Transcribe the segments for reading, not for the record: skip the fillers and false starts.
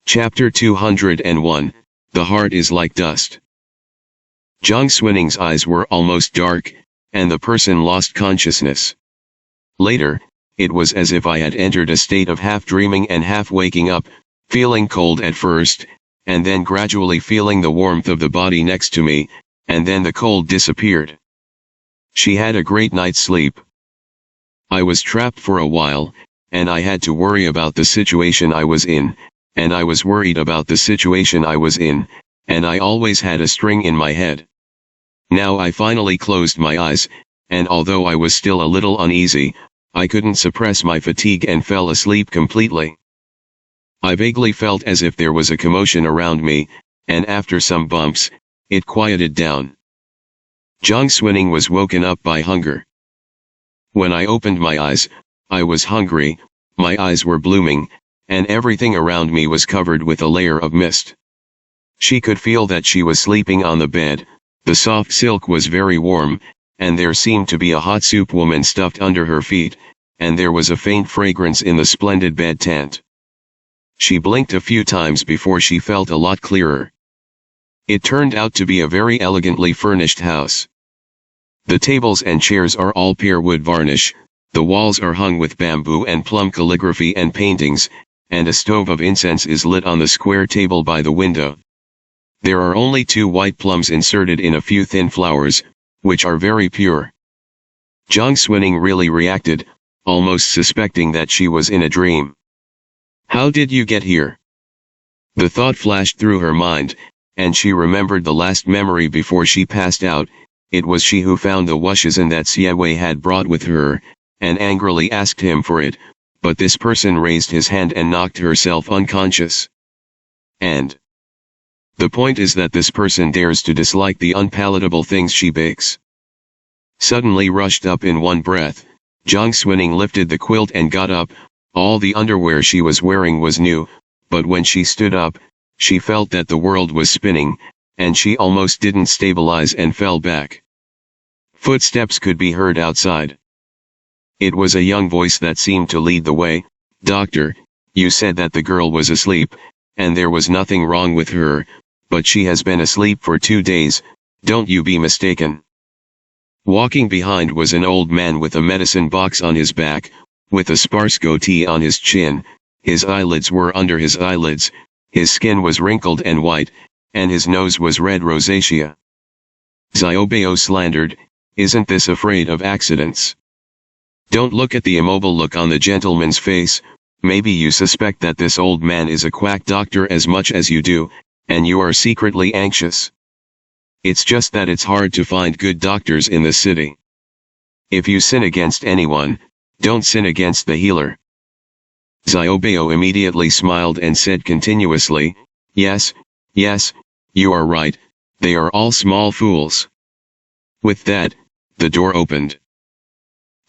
Chapter 201, The Heart is Like Dust. Jiang Xuaning's eyes were almost dark, and the person lost consciousness. Later, it was as if I had entered a state of half dreaming and half waking up, feeling cold at first, and then gradually feeling the warmth of the body next to me, and then the cold disappeared. She had a great night's sleep. I was trapped for a while, and I had to worry about the situation I was in, and I was worried about the situation I was in, and I always had a string in my head. Now I finally closed my eyes, and although I was still a little uneasy, I couldn't suppress my fatigue and fell asleep completely. I vaguely felt as if there was a commotion around me, and after some bumps, it quieted down. Jiang Xuaning was woken up by hunger. When I opened my eyes, I was hungry, my eyes were blooming, and everything around me was covered with a layer of mist. She could feel that she was sleeping on the bed, the soft silk was very warm, and there seemed to be a hot soup woman stuffed under her feet, and there was a faint fragrance in the splendid bed tent. She blinked a few times before she felt a lot clearer. It turned out to be a very elegantly furnished house. The tables and chairs are all pear wood varnish, the walls are hung with bamboo and plum calligraphy and paintings, and a stove of incense is lit on the square table by the window. There are only 2 white plums inserted in a few thin flowers, which are very pure. Jiang Xuaning really reacted, almost suspecting that she was in a dream. How did you get here? The thought flashed through her mind, and she remembered the last memory before she passed out. It was she who found the wushizhen that Xie Wei had brought with her, and angrily asked him for it, but this person raised his hand and knocked herself unconscious. And the point is that this person dares to dislike the unpalatable things she bakes. Suddenly rushed up in one breath, Jiang Xuaning lifted the quilt and got up. All the underwear she was wearing was new, but when she stood up, she felt that the world was spinning, and she almost didn't stabilize and fell back. Footsteps could be heard outside. It was a young voice that seemed to lead the way. Doctor, you said that the girl was asleep, and there was nothing wrong with her, but she has been asleep for 2 days, don't you be mistaken. Walking behind was an old man with a medicine box on his back, with a sparse goatee on his chin, his eyelids were under his eyelids, his skin was wrinkled and white, and his nose was red rosacea. Xiaobao slandered, isn't this afraid of accidents? Don't look at the immobile look on the gentleman's face, maybe you suspect that this old man is a quack doctor as much as you do, and you are secretly anxious. It's just that it's hard to find good doctors in the city. If you sin against anyone, don't sin against the healer. Xiaobao immediately smiled and said continuously, yes, you are right, they are all small fools. With that, the door opened.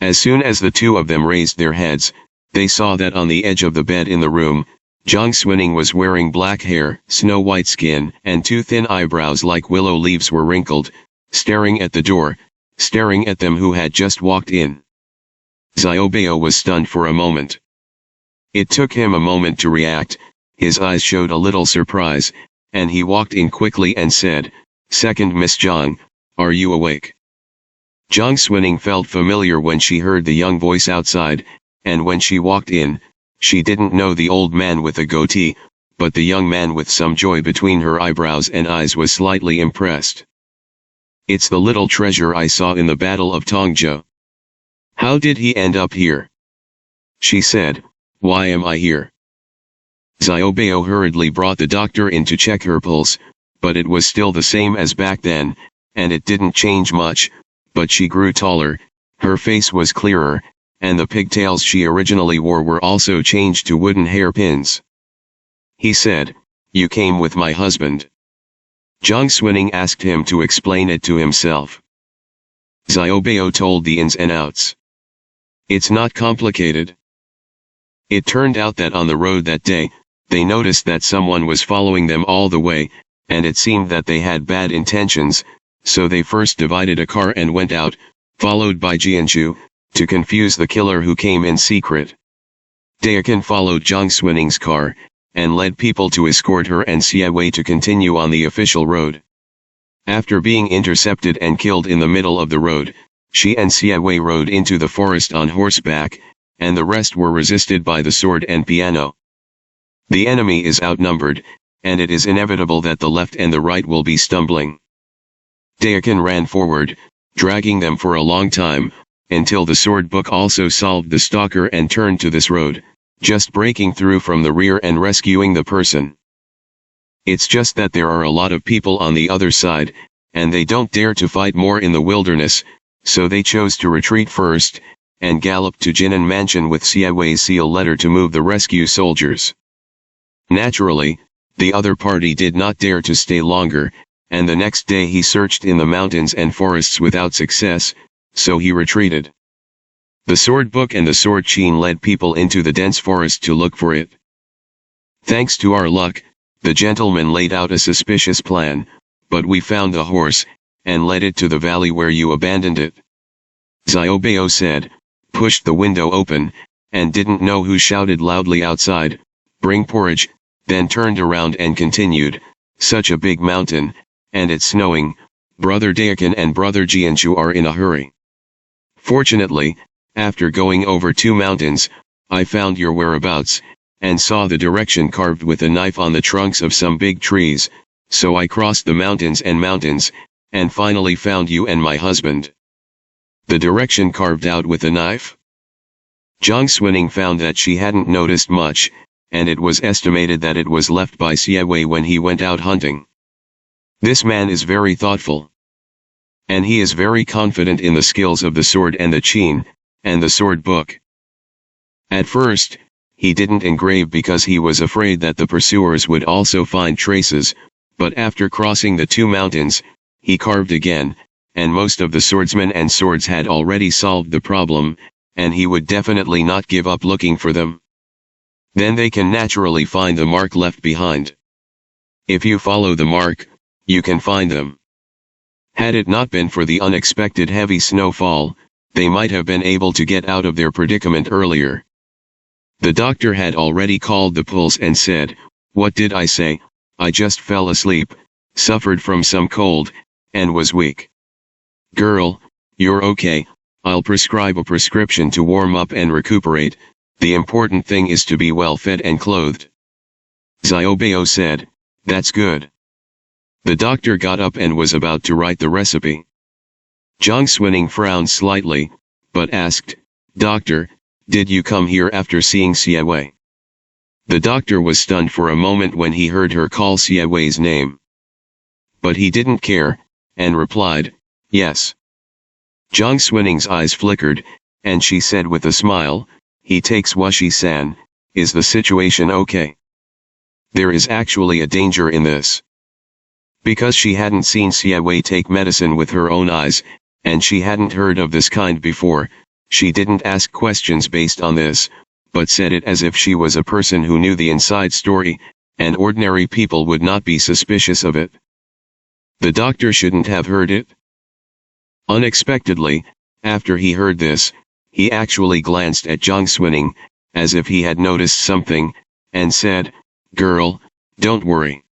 As soon as the 2 of them raised their heads, they saw that on the edge of the bed in the room, Jiang Xuaning was wearing black hair, snow-white skin, and 2 thin eyebrows like willow leaves were wrinkled, staring at the door, staring at them who had just walked in. Xiaobao was stunned for a moment. It took him a moment to react, his eyes showed a little surprise, and he walked in quickly and said, "Second Miss Jiang, are you awake?" Jiang Xuaning felt familiar when she heard the young voice outside, and when she walked in, she didn't know the old man with a goatee, but the young man with some joy between her eyebrows and eyes was slightly impressed. "It's the little treasure I saw in the Battle of Tongzhou. How did he end up here?" She said, "Why am I here?" Xiaobao hurriedly brought the doctor in to check her pulse, but it was still the same as back then, and it didn't change much, but she grew taller, her face was clearer, and the pigtails she originally wore were also changed to wooden hairpins. He said, "You came with my husband." Jiang Xuaning asked him to explain it to himself. Xiaobao told the ins and outs. It's not complicated. It turned out that on the road that day, they noticed that someone was following them all the way, and it seemed that they had bad intentions, so they first divided a car and went out, followed by Jianzhu, to confuse the killer who came in secret. Dayakan followed Jiang Xuaning's car, and led people to escort her and Siawei to continue on the official road. After being intercepted and killed in the middle of the road, she and Siawei rode into the forest on horseback, and the rest were resisted by the sword and piano. The enemy is outnumbered, and it is inevitable that the left and the right will be stumbling. Dayakan ran forward, dragging them for a long time, until the sword book also solved the stalker and turned to this road, just breaking through from the rear and rescuing the person. It's just that there are a lot of people on the other side, and they don't dare to fight more in the wilderness, so they chose to retreat first, and gallop to Jinan Mansion with Siawei's seal letter to move the rescue soldiers. Naturally, the other party did not dare to stay longer, and the next day he searched in the mountains and forests without success, so he retreated. The sword book and the sword chain led people into the dense forest to look for it. Thanks to our luck, the gentleman laid out a suspicious plan, but we found the horse, and led it to the valley where you abandoned it. Xiaobao said, pushed the window open, and didn't know who shouted loudly outside, "Bring porridge," then turned around and continued, "Such a big mountain, and it's snowing, Brother Dayakan and Brother Jianshu are in a hurry. Fortunately, after going over 2 mountains, I found your whereabouts, and saw the direction carved with a knife on the trunks of some big trees, so I crossed the mountains, and finally found you and my husband." The direction carved out with a knife? Jiang Swining found that she hadn't noticed much, and it was estimated that it was left by Siawei when he went out hunting. This man is very thoughtful. And he is very confident in the skills of the sword and the chain, and the sword book. At first, he didn't engrave because he was afraid that the pursuers would also find traces, but after crossing the 2 mountains, he carved again, and most of the swordsmen and swords had already solved the problem, and he would definitely not give up looking for them. Then they can naturally find the mark left behind. If you follow the mark, you can find them. Had it not been for the unexpected heavy snowfall, they might have been able to get out of their predicament earlier. The doctor had already called the pulse and said, "What did I say? I just fell asleep, suffered from some cold, and was weak." "Girl, you're okay, I'll prescribe a prescription to warm up and recuperate, the important thing is to be well fed and clothed." Xiaobao said, "That's good." The doctor got up and was about to write the recipe. Jiang Swining frowned slightly, but asked, "Doctor, did you come here after seeing Siawei?" The doctor was stunned for a moment when he heard her call Siawei's name. But he didn't care, and replied, "Yes." Jiang Swining's eyes flickered, and she said with a smile, "He takes Wushi-san, is the situation okay?" There is actually a danger in this. Because she hadn't seen Siawei take medicine with her own eyes, and she hadn't heard of this kind before, she didn't ask questions based on this, but said it as if she was a person who knew the inside story, and ordinary people would not be suspicious of it. The doctor shouldn't have heard it. Unexpectedly, after he heard this, he actually glanced at Jiang Swining, as if he had noticed something, and said, "Girl, don't worry.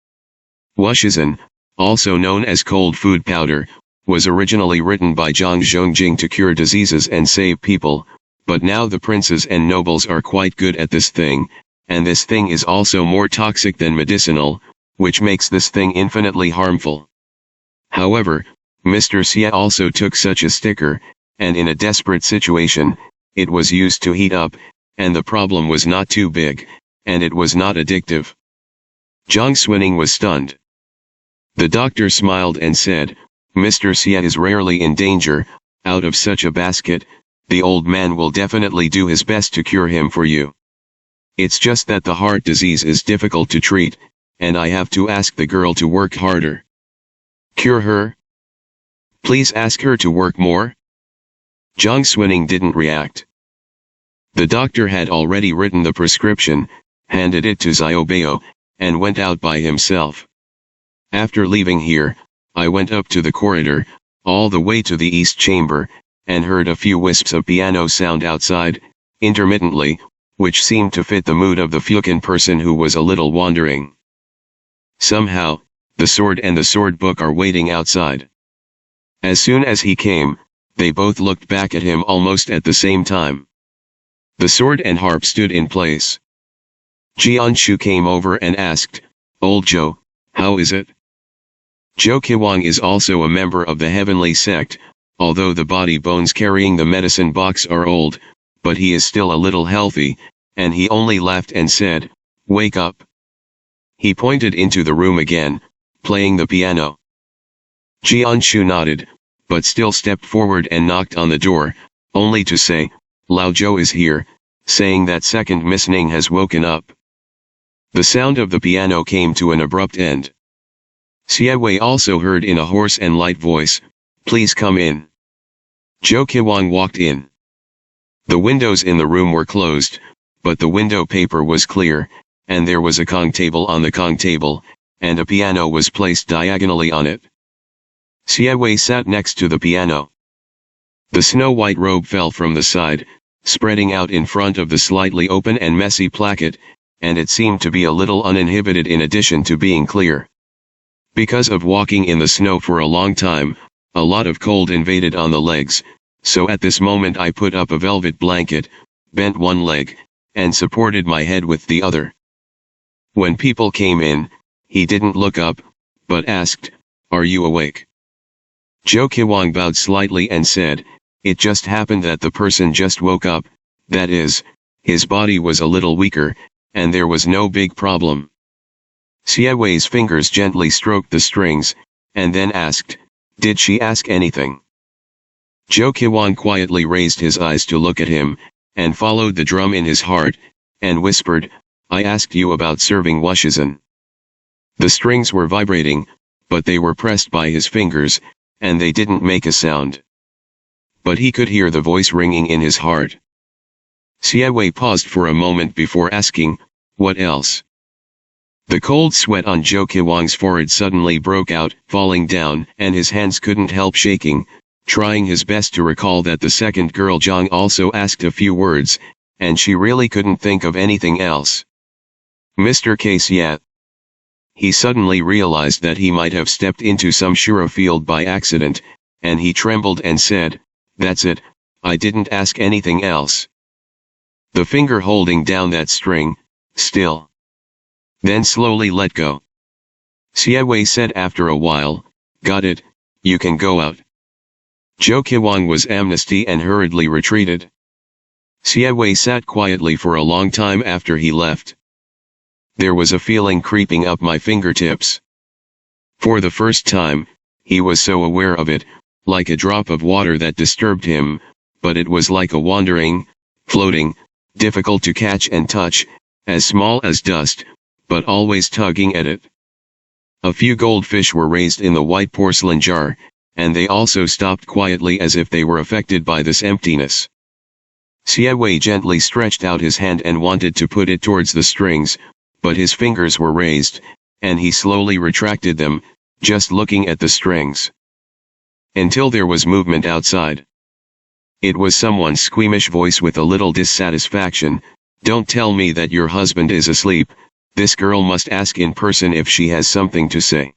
Wushizan, also known as cold food powder, was originally written by Zhang Zhongjing to cure diseases and save people, but now the princes and nobles are quite good at this thing, and this thing is also more toxic than medicinal, which makes this thing infinitely harmful. However, Mr. Xia also took such a sticker, and in a desperate situation, it was used to heat up, and the problem was not too big, and it was not addictive." Jiang Swining was stunned. The doctor smiled and said, "Mr. Xia is rarely in danger, out of such a basket, the old man will definitely do his best to cure him for you. It's just that the heart disease is difficult to treat, and I have to ask the girl to work harder." "Cure her? Please ask her to work more?" Jiang Swining didn't react. The doctor had already written the prescription, handed it to Xiaobao, and went out by himself. After leaving here, I went up to the corridor, all the way to the east chamber, and heard a few wisps of piano sound outside, intermittently, which seemed to fit the mood of the Fukin person who was a little wandering. Somehow, the sword and the sword book are waiting outside. As soon as he came, they both looked back at him almost at the same time. The sword and harp stood in place. Jianshu came over and asked, "Old Zhou, how is it?" Zhou Qiwang is also a member of the heavenly sect, although the body bones carrying the medicine box are old, but he is still a little healthy, and he only laughed and said, "Wake up." He pointed into the room again, playing the piano. Jianshu nodded, but still stepped forward and knocked on the door, only to say, "Lao Zhou is here," saying that second Miss Ning has woken up. The sound of the piano came to an abrupt end. Xie Wei also heard in a hoarse and light voice, "Please come in." Zhou Qiwang walked in. The windows in the room were closed, but the window paper was clear, and there was a Kong table on the Kong table, and a piano was placed diagonally on it. Xie Wei sat next to the piano. The snow-white robe fell from the side, spreading out in front of the slightly open and messy placket, and it seemed to be a little uninhibited in addition to being clear. Because of walking in the snow for a long time, a lot of cold invaded on the legs, so at this moment I put up a velvet blanket, bent one leg, and supported my head with the other. When people came in, he didn't look up, but asked, "Are you awake?" Zhou Qiwang bowed slightly and said, "It just happened that the person just woke up, that is, his body was a little weaker, and there was no big problem." Xie Wei's fingers gently stroked the strings, and then asked, "Did she ask anything?" Zhou Qiwang quietly raised his eyes to look at him, and followed the drum in his heart, and whispered, "I asked you about serving Wushizhen." The strings were vibrating, but they were pressed by his fingers, and they didn't make a sound. But he could hear the voice ringing in his heart. Xie Wei paused for a moment before asking, "What else?" The cold sweat on Zhou Qiwang's forehead suddenly broke out, falling down, and his hands couldn't help shaking, trying his best to recall that the second girl Zhang also asked a few words, and she really couldn't think of anything else. "Mr. Xie." He suddenly realized that he might have stepped into some shura field by accident, and he trembled and said, "That's it, I didn't ask anything else." The finger holding down that string, still. Then slowly let go. Xie Wei said after a while, "Got it, you can go out." Zhou Qiwang was amnesty and hurriedly retreated. Xie Wei sat quietly for a long time after he left. There was a feeling creeping up my fingertips. For the first time, he was so aware of it, like a drop of water that disturbed him, but it was like a wandering, floating, difficult to catch and touch, as small as dust, but always tugging at it. A few goldfish were raised in the white porcelain jar, and they also stopped quietly as if they were affected by this emptiness. Xie Wei gently stretched out his hand and wanted to put it towards the strings, but his fingers were raised, and he slowly retracted them, just looking at the strings. Until there was movement outside. It was someone's squeamish voice with a little dissatisfaction, "Don't tell me that your husband is asleep. This girl must ask in person if she has something to say."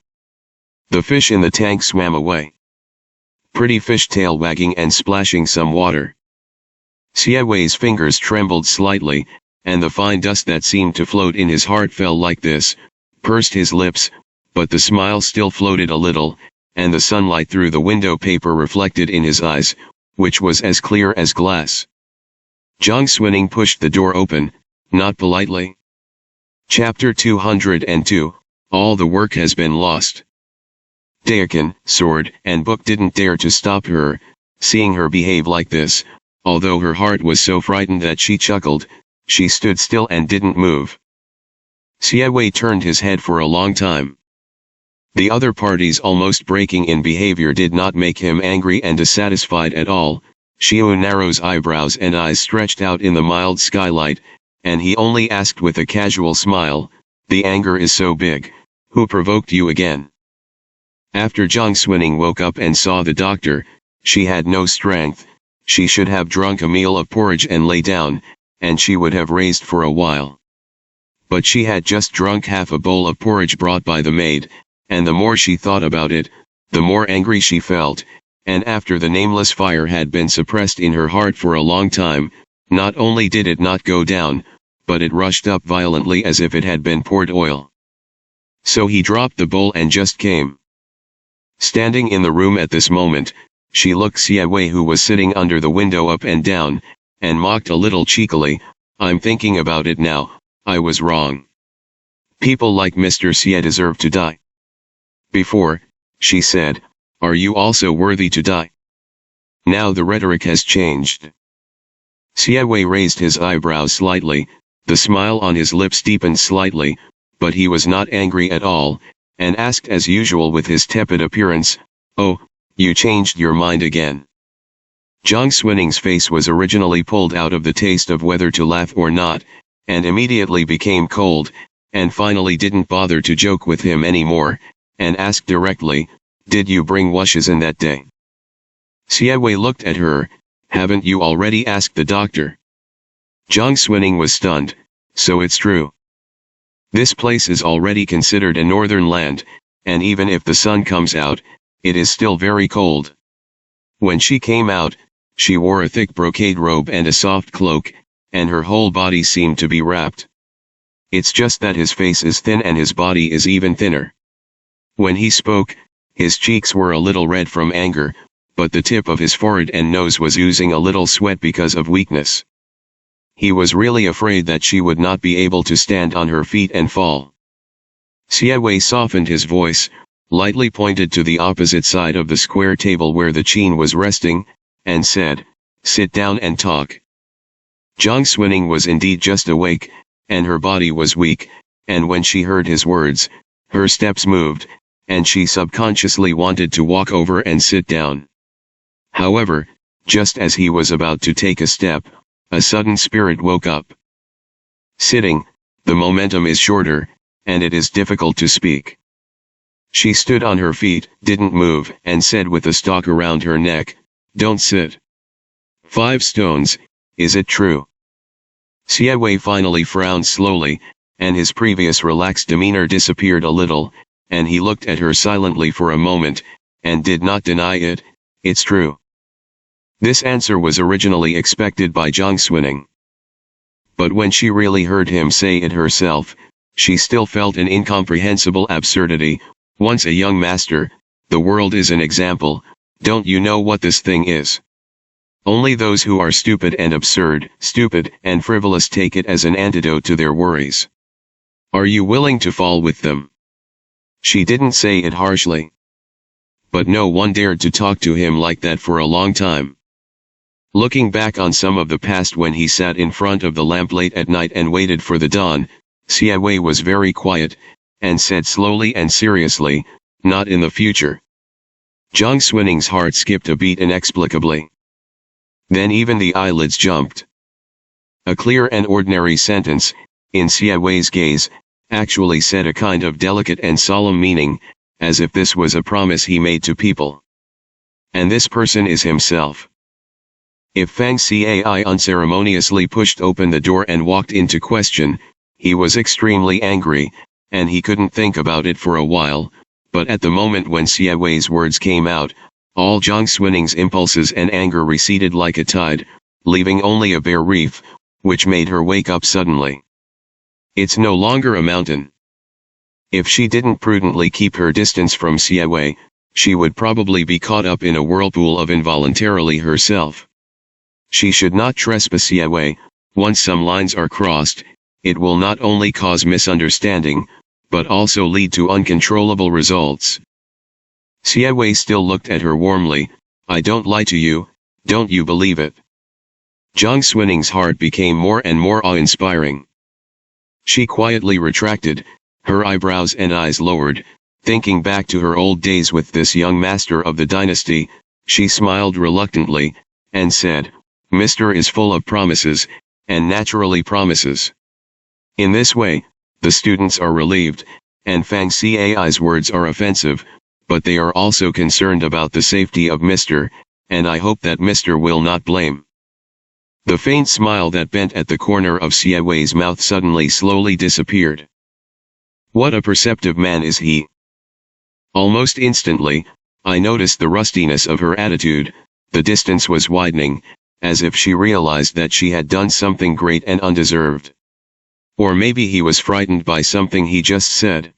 The fish in the tank swam away. Pretty fish tail wagging and splashing some water. Xie Wei's fingers trembled slightly, and the fine dust that seemed to float in his heart fell like this, pursed his lips, but the smile still floated a little, and the sunlight through the window paper reflected in his eyes, which was as clear as glass. Zhang Xuning pushed the door open, not politely. Chapter 202, All the work has been lost. Dayakan, sword, and book didn't dare to stop her, seeing her behave like this, although her heart was so frightened that she chuckled, she stood still and didn't move. Xie Wei turned his head for a long time. The other parties almost breaking in behavior did not make him angry and dissatisfied at all. Xiu Narrow's eyebrows and eyes stretched out in the mild skylight, and he only asked with a casual smile, "The anger is so big. Who provoked you again?" After Zhang Xuning woke up and saw the doctor, she had no strength. She should have drunk a meal of porridge and lay down, and she would have raised for a while. But she had just drunk half a bowl of porridge brought by the maid, and the more she thought about it, the more angry she felt, and after the nameless fire had been suppressed in her heart for a long time, not only did it not go down, but it rushed up violently as if it had been poured oil. So he dropped the bowl and just came. Standing in the room at this moment, she looked Siawei, who was sitting under the window, up and down, and mocked a little cheekily, "I'm thinking about it now, I was wrong. People like Mr. Xie deserve to die." Before, she said, "Are you also worthy to die?" Now the rhetoric has changed. Siawei raised his eyebrows slightly, the smile on his lips deepened slightly, but he was not angry at all, and asked as usual with his tepid appearance, "Oh, you changed your mind again?" Jiang Xunning's face was originally pulled out of the taste of whether to laugh or not, and immediately became cold, and finally didn't bother to joke with him anymore, and asked directly, "Did you bring Wushizhen that day?" Siawei looked at her. "Haven't you already asked the doctor?" Jiang Xunning was stunned. "So it's true. This place is already considered a northern land, and even if the sun comes out, it is still very cold." When she came out, she wore a thick brocade robe and a soft cloak, and her whole body seemed to be wrapped. It's just that his face is thin and his body is even thinner. When he spoke, his cheeks were a little red from anger, but the tip of his forehead and nose was oozing a little sweat because of weakness. He was really afraid that she would not be able to stand on her feet and fall. Siawei softened his voice, lightly pointed to the opposite side of the square table where the Qin was resting, and said, "Sit down and talk." Jiang Xunning was indeed just awake, and her body was weak, and when she heard his words, her steps moved, and she subconsciously wanted to walk over and sit down. However, just as he was about to take a step, a sudden spirit woke up. Sitting, the momentum is shorter, and it is difficult to speak. She stood on her feet, didn't move, and said with a stalk around her neck, "Don't sit. 5 stones, is it true?" Siawei finally frowned slowly, and his previous relaxed demeanor disappeared a little, and he looked at her silently for a moment, and did not deny it. "It's true." This answer was originally expected by Jiang Xunning. But when she really heard him say it herself, she still felt an incomprehensible absurdity. "Once a young master, the world is an example, don't you know what this thing is? Only those who are stupid and absurd, stupid and frivolous take it as an antidote to their worries. Are you willing to fall with them?" She didn't say it harshly. But no one dared to talk to him like that for a long time. Looking back on some of the past when he sat in front of the lamp late at night and waited for the dawn, Siawei was very quiet, and said slowly and seriously, "Not in the future." Jiang Xunning's heart skipped a beat inexplicably. Then even the eyelids jumped. A clear and ordinary sentence, in Siawei's gaze, actually said a kind of delicate and solemn meaning, as if this was a promise he made to people. And this person is himself. If Fang Cai unceremoniously pushed open the door and walked into question, he was extremely angry, and he couldn't think about it for a while, but at the moment when Siawei's words came out, all Jiang Xunning's impulses and anger receded like a tide, leaving only a bare reef, which made her wake up suddenly. It's no longer a mountain. If she didn't prudently keep her distance from Siawei, she would probably be caught up in a whirlpool of involuntarily herself. She should not trespass Siawei. Once some lines are crossed, it will not only cause misunderstanding, but also lead to uncontrollable results. Siawei still looked at her warmly. "I don't lie to you, don't you believe it?" Jiang Xunning's heart became more and more awe-inspiring. She quietly retracted, her eyebrows and eyes lowered, thinking back to her old days with this young master of the dynasty. She smiled reluctantly, and said, "Mr. is full of promises, and naturally promises." In this way, the students are relieved, and Fang Cai's words are offensive, but they are also concerned about the safety of Mr., and I hope that Mr. will not blame. The faint smile that bent at the corner of Siewei's mouth suddenly slowly disappeared. What a perceptive man is he. Almost instantly, I noticed the rustiness of her attitude. The distance was widening, as if she realized that she had done something great and undeserved. Or maybe he was frightened by something he just said.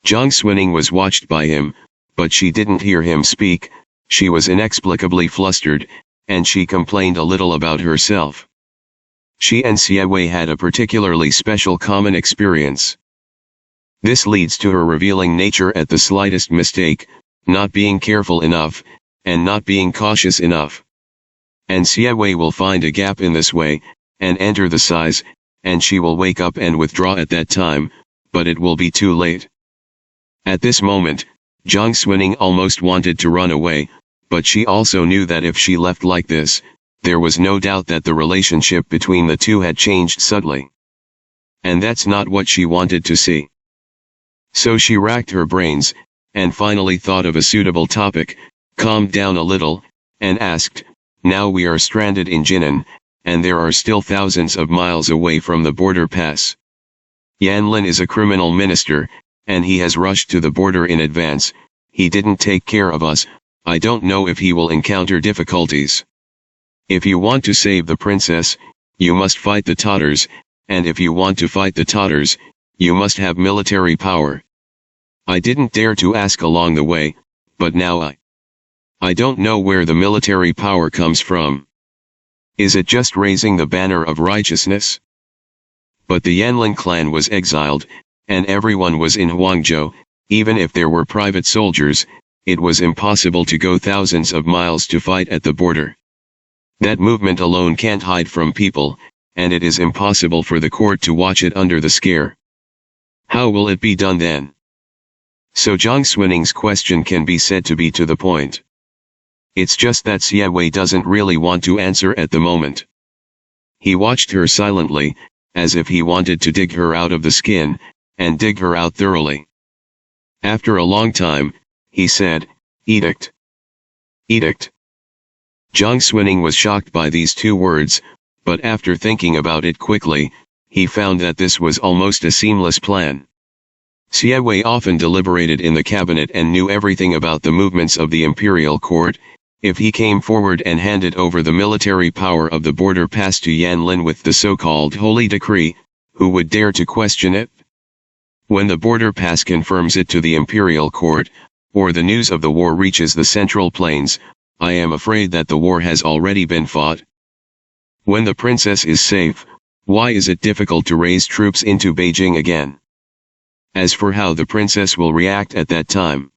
Jiang Xuning was watched by him, but she didn't hear him speak. She was inexplicably flustered, and she complained a little about herself. She and Siewei had a particularly special common experience. This leads to her revealing nature at the slightest mistake, not being careful enough, and not being cautious enough. And Siewei will find a gap in this way, and enter the size, and she will wake up and withdraw at that time, but it will be too late. At this moment, Jiang Xuning almost wanted to run away, but she also knew that if she left like this, there was no doubt that the relationship between the two had changed subtly. And that's not what she wanted to see. So she racked her brains, and finally thought of a suitable topic, calmed down a little, and asked, "Now we are stranded in Jinan, and there are still thousands of miles away from the border pass. Yanlin is a criminal minister, and he has rushed to the border in advance. He didn't take care of us. I don't know if he will encounter difficulties. If you want to save the princess, you must fight the Tatars, and if you want to fight the Tatars, you must have military power. I didn't dare to ask along the way, but now I don't know where the military power comes from. Is it just raising the banner of righteousness?" But the Yanlin clan was exiled, and everyone was in Huangzhou. Even if there were private soldiers, it was impossible to go thousands of miles to fight at the border. That movement alone can't hide from people, and it is impossible for the court to watch it under the scare. How will it be done then? So Jiang Xuning's question can be said to be to the point. It's just that Siewei doesn't really want to answer at the moment. He watched her silently, as if he wanted to dig her out of the skin, and dig her out thoroughly. After a long time, he said, "Edict." Edict. Jiang Xuning was shocked by these two words, but after thinking about it quickly, he found that this was almost a seamless plan. Siewei often deliberated in the cabinet and knew everything about the movements of the imperial court. If he came forward and handed over the military power of the border pass to Yanlin with the so-called holy decree, who would dare to question it? When the border pass confirms it to the imperial court, or the news of the war reaches the central plains, I am afraid that the war has already been fought. When the princess is safe, why is it difficult to raise troops into Beijing again? As for how the princess will react at that time,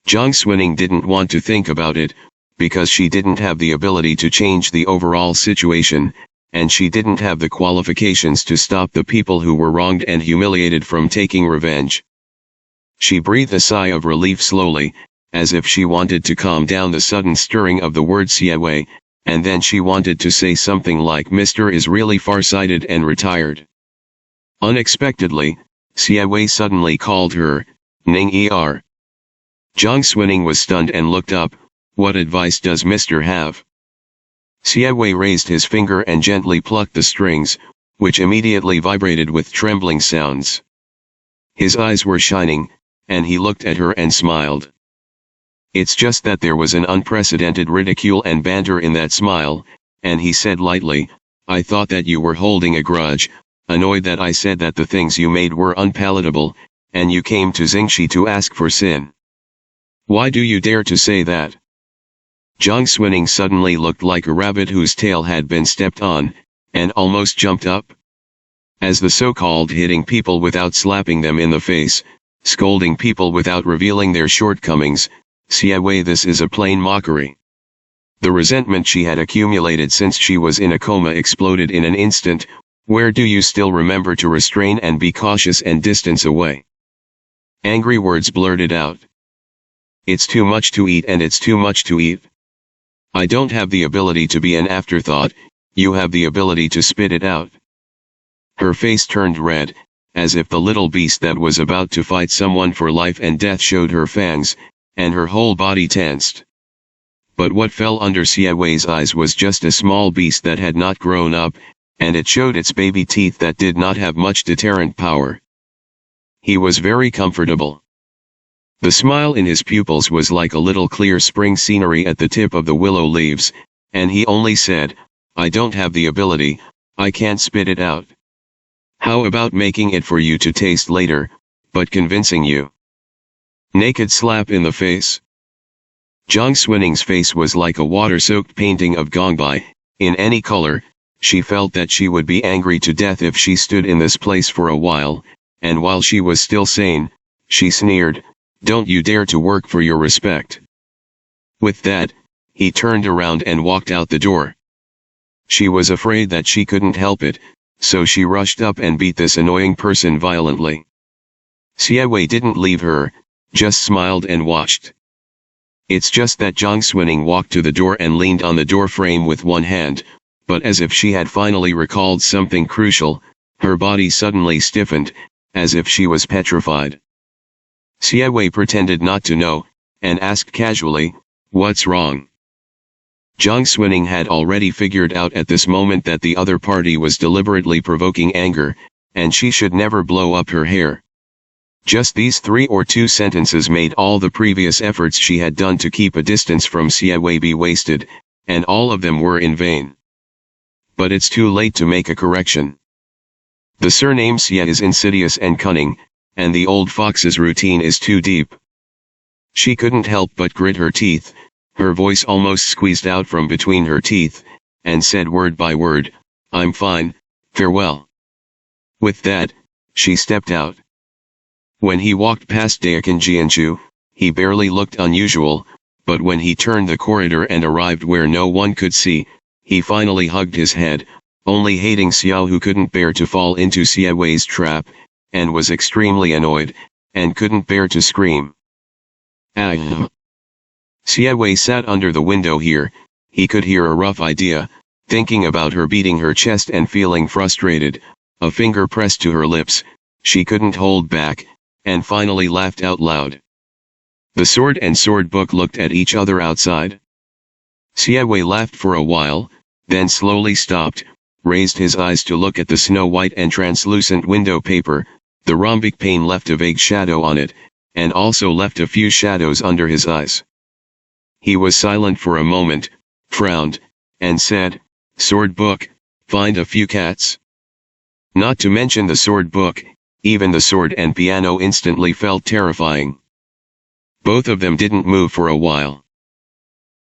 Jiang Xuning didn't want to think about it, because she didn't have the ability to change the overall situation, and she didn't have the qualifications to stop the people who were wronged and humiliated from taking revenge. She breathed a sigh of relief slowly, as if she wanted to calm down the sudden stirring of the word Siewei, and then she wanted to say something like "Mr. is really farsighted and retired." Unexpectedly, Siewei suddenly called her, "Ning Er." Jiang Xuning was stunned and looked up. "What advice does Mr. have?" Siewei raised his finger and gently plucked the strings, which immediately vibrated with trembling sounds. His eyes were shining, and he looked at her and smiled. It's just that there was an unprecedented ridicule and banter in that smile, and he said lightly, "I thought that you were holding a grudge, annoyed that I said that the things you made were unpalatable, and you came to Xingxi to ask for sin. Why do you dare to say that?" Jiang Xuning suddenly looked like a rabbit whose tail had been stepped on, and almost jumped up. As the so-called hitting people without slapping them in the face, scolding people without revealing their shortcomings, Siewei, this is a plain mockery. The resentment she had accumulated since she was in a coma exploded in an instant. Where do you still remember to restrain and be cautious and distance away? Angry words blurted out. It's too much to eat, and it's too much to eat. I don't have the ability to be an afterthought, you have the ability to spit it out. Her face turned red, as if the little beast that was about to fight someone for life and death showed her fangs, and her whole body tensed. but what fell under Siawei's eyes was just a small beast that had not grown up, and it showed its baby teeth that did not have much deterrent power. He was very comfortable. The smile in his pupils was like a little clear spring scenery at the tip of the willow leaves, and he only said, "I don't have the ability, I can't spit it out. How about making it for you to taste later, but convincing you?" Naked slap in the face. Jiang Xunning's face was like a water-soaked painting of Gongbai, in any color. She felt that she would be angry to death if she stood in this place for a while, and while she was still sane, she sneered, "Don't you dare to work for your respect." With that, he turned around and walked out the door. She was afraid that she couldn't help it, so she rushed up and beat this annoying person violently. Siawei didn't leave her, just smiled and watched. It's just that Jiang Xuning walked to the door and leaned on the door frame with one hand, but as if she had finally recalled something crucial, her body suddenly stiffened, as if she was petrified. Siawei pretended not to know, and asked casually, "What's wrong?" Jiang Xuning had already figured out at this moment that the other party was deliberately provoking anger, and she should never blow up her hair. Just these 3 or 2 sentences made all the previous efforts she had done to keep a distance from Siawei be wasted, and all of them were in vain. But it's too late to make a correction. The surname Xia is insidious and cunning, and the old fox's routine is too deep. She couldn't help but grit her teeth, her voice almost squeezed out from between her teeth, and said word by word, "I'm fine, farewell." With that, she stepped out. When he walked past Daikon Jianchu, he barely looked unusual, but when he turned the corridor and arrived where no one could see, he finally hugged his head, only hating Xiao who couldn't bear to fall into Siawei's trap, and was extremely annoyed, and couldn't bear to scream. Ah! Siawei sat under the window here, he could hear a rough idea, thinking about her beating her chest and feeling frustrated, a finger pressed to her lips, she couldn't hold back, and finally laughed out loud. The sword and sword book looked at each other outside. Siawei laughed for a while, then slowly stopped, raised his eyes to look at the snow-white and translucent window paper. The rhombic pane left a vague shadow on it, and also left a few shadows under his eyes. He was silent for a moment, frowned, and said, "Sword book, find a few cats." Not to mention the sword book, even the sword and piano instantly felt terrifying. Both of them didn't move for a while.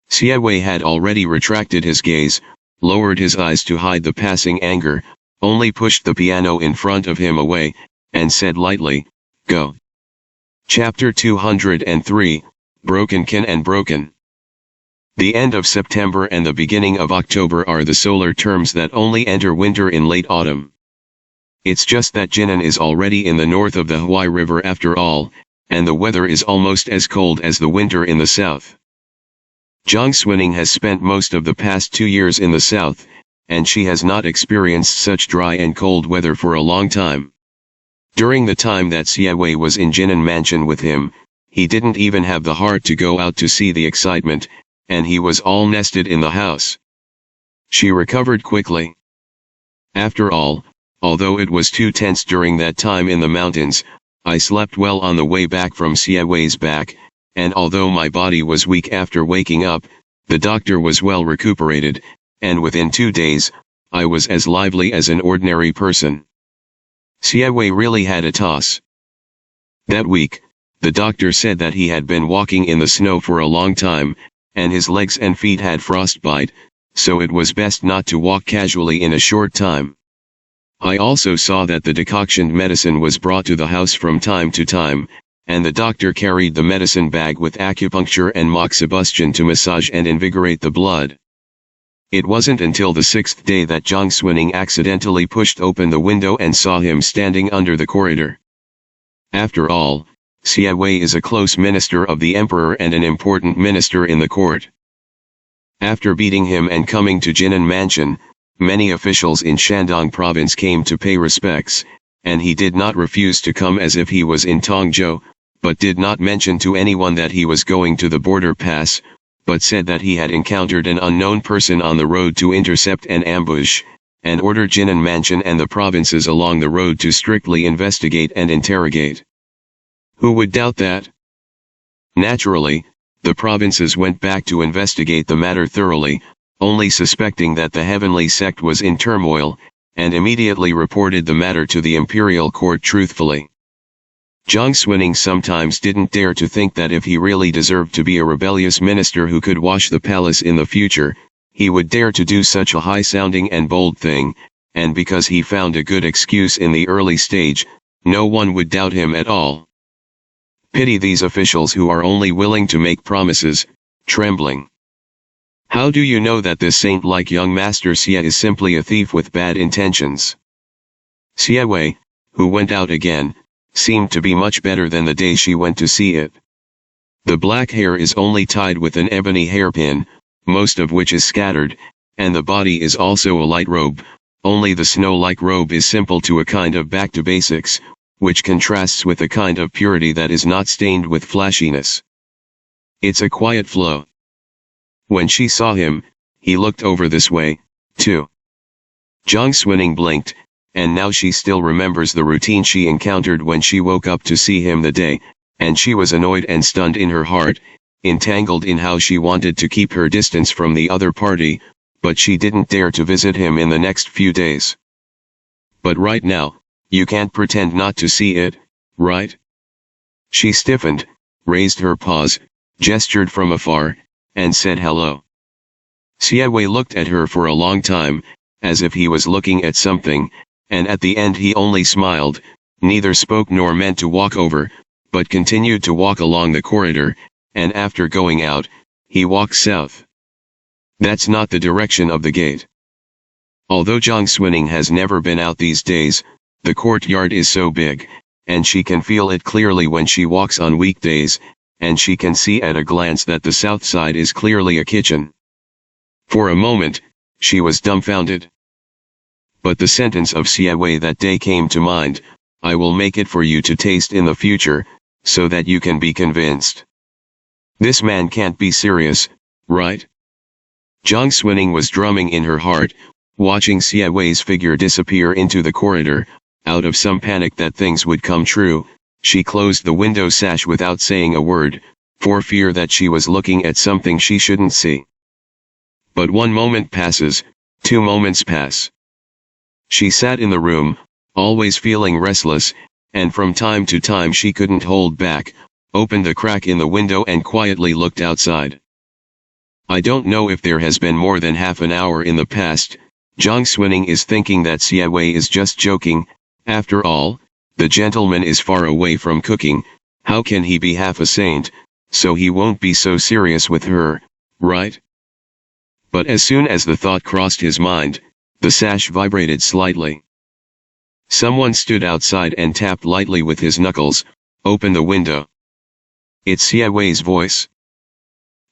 Siawei had already retracted his gaze, lowered his eyes to hide the passing anger, only pushed the piano in front of him away, and said lightly, "Go." Chapter 203, Broken Kin and Broken. The end of September and the beginning of October are the solar terms that only enter winter in late autumn. It's just that Jinan is already in the north of the Huai River after all, and the weather is almost as cold as the winter in the south. Jiang Xuning has spent most of the past 2 years in the south, and she has not experienced such dry and cold weather for a long time. During the time that Siawei was in Jinan Mansion with him, he didn't even have the heart to go out to see the excitement, and he was all nested in the house. She recovered quickly. After all, although it was too tense during that time in the mountains, I slept well on the way back from Siawei's back, and although my body was weak after waking up, the doctor was well recuperated, and within 2 days, I was as lively as an ordinary person. Siawei really had a toss. That week, the doctor said that he had been walking in the snow for a long time, and his legs and feet had frostbite, so it was best not to walk casually in a short time. I also saw that the decoctioned medicine was brought to the house from time to time, and the doctor carried the medicine bag with acupuncture and moxibustion to massage and invigorate the blood. It wasn't until the 6th day that Jiang Xuning accidentally pushed open the window and saw him standing under the corridor. After all, Siawei is a close minister of the emperor and an important minister in the court. After beating him and coming to Jinan Mansion, many officials in Shandong province came to pay respects, and he did not refuse to come as if he was in Tongzhou, but did not mention to anyone that he was going to the border pass, but said that he had encountered an unknown person on the road to intercept and ambush, and ordered Jinan Mansion and the provinces along the road to strictly investigate and interrogate. Who would doubt that? Naturally, the provinces went back to investigate the matter thoroughly, only suspecting that the heavenly sect was in turmoil, and immediately reported the matter to the imperial court truthfully. Jiang Xuning sometimes didn't dare to think that if he really deserved to be a rebellious minister who could wash the palace in the future, he would dare to do such a high-sounding and bold thing, and because he found a good excuse in the early stage, no one would doubt him at all. Pity these officials who are only willing to make promises, trembling. How do you know that this saint-like young master Xie is simply a thief with bad intentions? Xie Wei, who went out again, seemed to be much better than the day she went to see it. The black hair is only tied with an ebony hairpin, most of which is scattered, and the body is also a light robe, only the snow-like robe is simple to a kind of back to basics, which contrasts with a kind of purity that is not stained with flashiness. It's a quiet flow. When she saw him, he looked over this way, too. Jiang Xuning blinked, and now she still remembers the routine she encountered when she woke up to see him the day, and she was annoyed and stunned in her heart, entangled in how she wanted to keep her distance from the other party, but she didn't dare to visit him in the next few days. But right now, you can't pretend not to see it, right? She stiffened, raised her paws, gestured from afar, and said hello. Xie Wei looked at her for a long time, as if he was looking at something, and at the end he only smiled, neither spoke nor meant to walk over, but continued to walk along the corridor, and after going out, he walked south. That's not the direction of the gate. Although Jiang Xuning has never been out these days, the courtyard is so big, and she can feel it clearly when she walks on weekdays, and she can see at a glance that the south side is clearly a kitchen. For a moment, she was dumbfounded. But the sentence of Xie Wei that day came to mind, I will make it for you to taste in the future, so that you can be convinced. This man can't be serious, right? Jiang Xuning was drumming in her heart, watching Xie Wei's figure disappear into the corridor. Out of some panic that things would come true, she closed the window sash without saying a word, for fear that she was looking at something she shouldn't see. But 1 moment passes, 2 moments pass. She sat in the room, always feeling restless, and from time to time she couldn't hold back, opened a crack in the window and quietly looked outside. I don't know if there has been more than half an hour in the past. Jiang Xuning is thinking that Xie Wei is just joking. After all, the gentleman is far away from cooking, how can he be half a saint, so he won't be so serious with her, right? But as soon as the thought crossed his mind, the sash vibrated slightly. Someone stood outside and tapped lightly with his knuckles, open the window. It's Xie Wei's voice.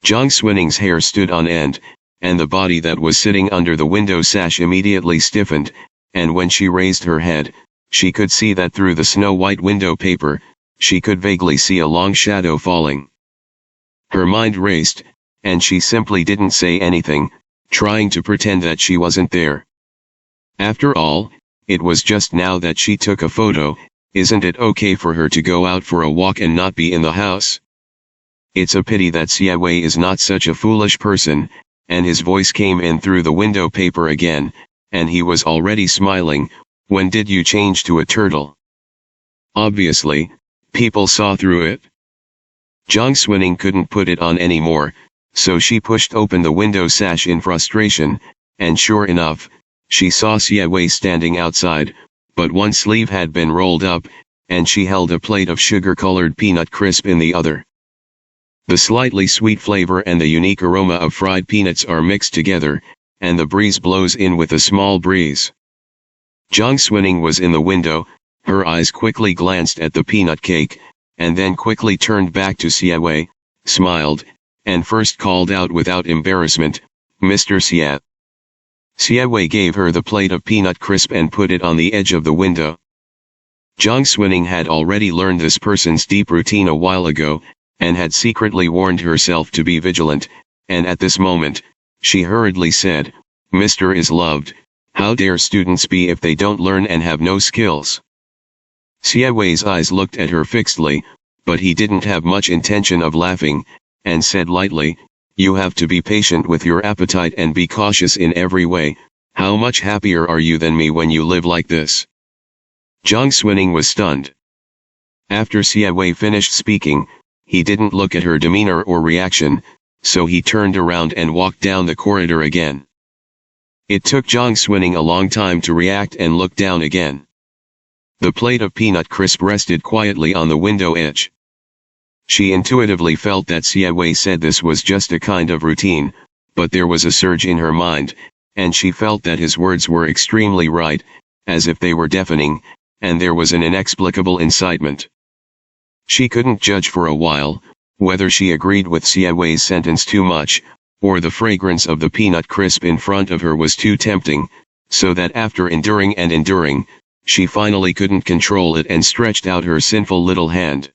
Jiang Xuning's hair stood on end, and the body that was sitting under the window sash immediately stiffened, and when she raised her head, she could see that through the snow-white window paper, she could vaguely see a long shadow falling. Her mind raced, and she simply didn't say anything, trying to pretend that she wasn't there. After all, it was just now that she took a photo, isn't it okay for her to go out for a walk and not be in the house? It's a pity that Xie Wei is not such a foolish person, and his voice came in through the window paper again, and he was already smiling. When did you change to a turtle? Obviously, people saw through it. Jiang Xuning couldn't put it on anymore, so she pushed open the window sash in frustration, and sure enough, she saw Xie Wei standing outside, but one sleeve had been rolled up, and she held a plate of sugar-colored peanut crisp in the other. The slightly sweet flavor and the unique aroma of fried peanuts are mixed together, and the breeze blows in with a small breeze. Jiang Xuning was in the window, her eyes quickly glanced at the peanut cake, and then quickly turned back to Xie Wei, smiled, and first called out without embarrassment, Mr. Xie. Xie Wei gave her the plate of peanut crisp and put it on the edge of the window. Jiang Xuning had already learned this person's deep routine a while ago, and had secretly warned herself to be vigilant, and at this moment, she hurriedly said, "Mr. is loved. How dare students be if they don't learn and have no skills?" Siawei's eyes looked at her fixedly, but he didn't have much intention of laughing, and said lightly, "You have to be patient with your appetite and be cautious in every way. How much happier are you than me when you live like this?" Jiang Xuning was stunned. After Siawei finished speaking, he didn't look at her demeanor or reaction, so he turned around and walked down the corridor again. It took Jiang Xuning a long time to react and look down again. The plate of peanut crisp rested quietly on the window edge. She intuitively felt that Siawei said this was just a kind of routine, but there was a surge in her mind, and she felt that his words were extremely right, as if they were deafening, and there was an inexplicable incitement. She couldn't judge for a while, whether she agreed with Siawei's sentence too much, or the fragrance of the peanut crisp in front of her was too tempting, so that after enduring and enduring, she finally couldn't control it and stretched out her sinful little hand.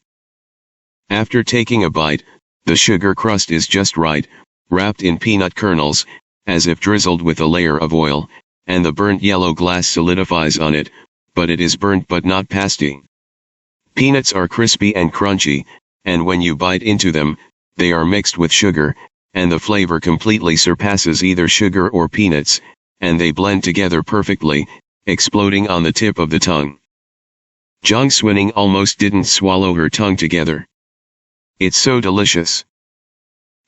After taking a bite, the sugar crust is just right, wrapped in peanut kernels, as if drizzled with a layer of oil, and the burnt yellow glass solidifies on it, but it is burnt but not pasty. Peanuts are crispy and crunchy, and when you bite into them, they are mixed with sugar, and the flavor completely surpasses either sugar or peanuts, and they blend together perfectly, exploding on the tip of the tongue. Jiang Xuning almost didn't swallow her tongue together. It's so delicious.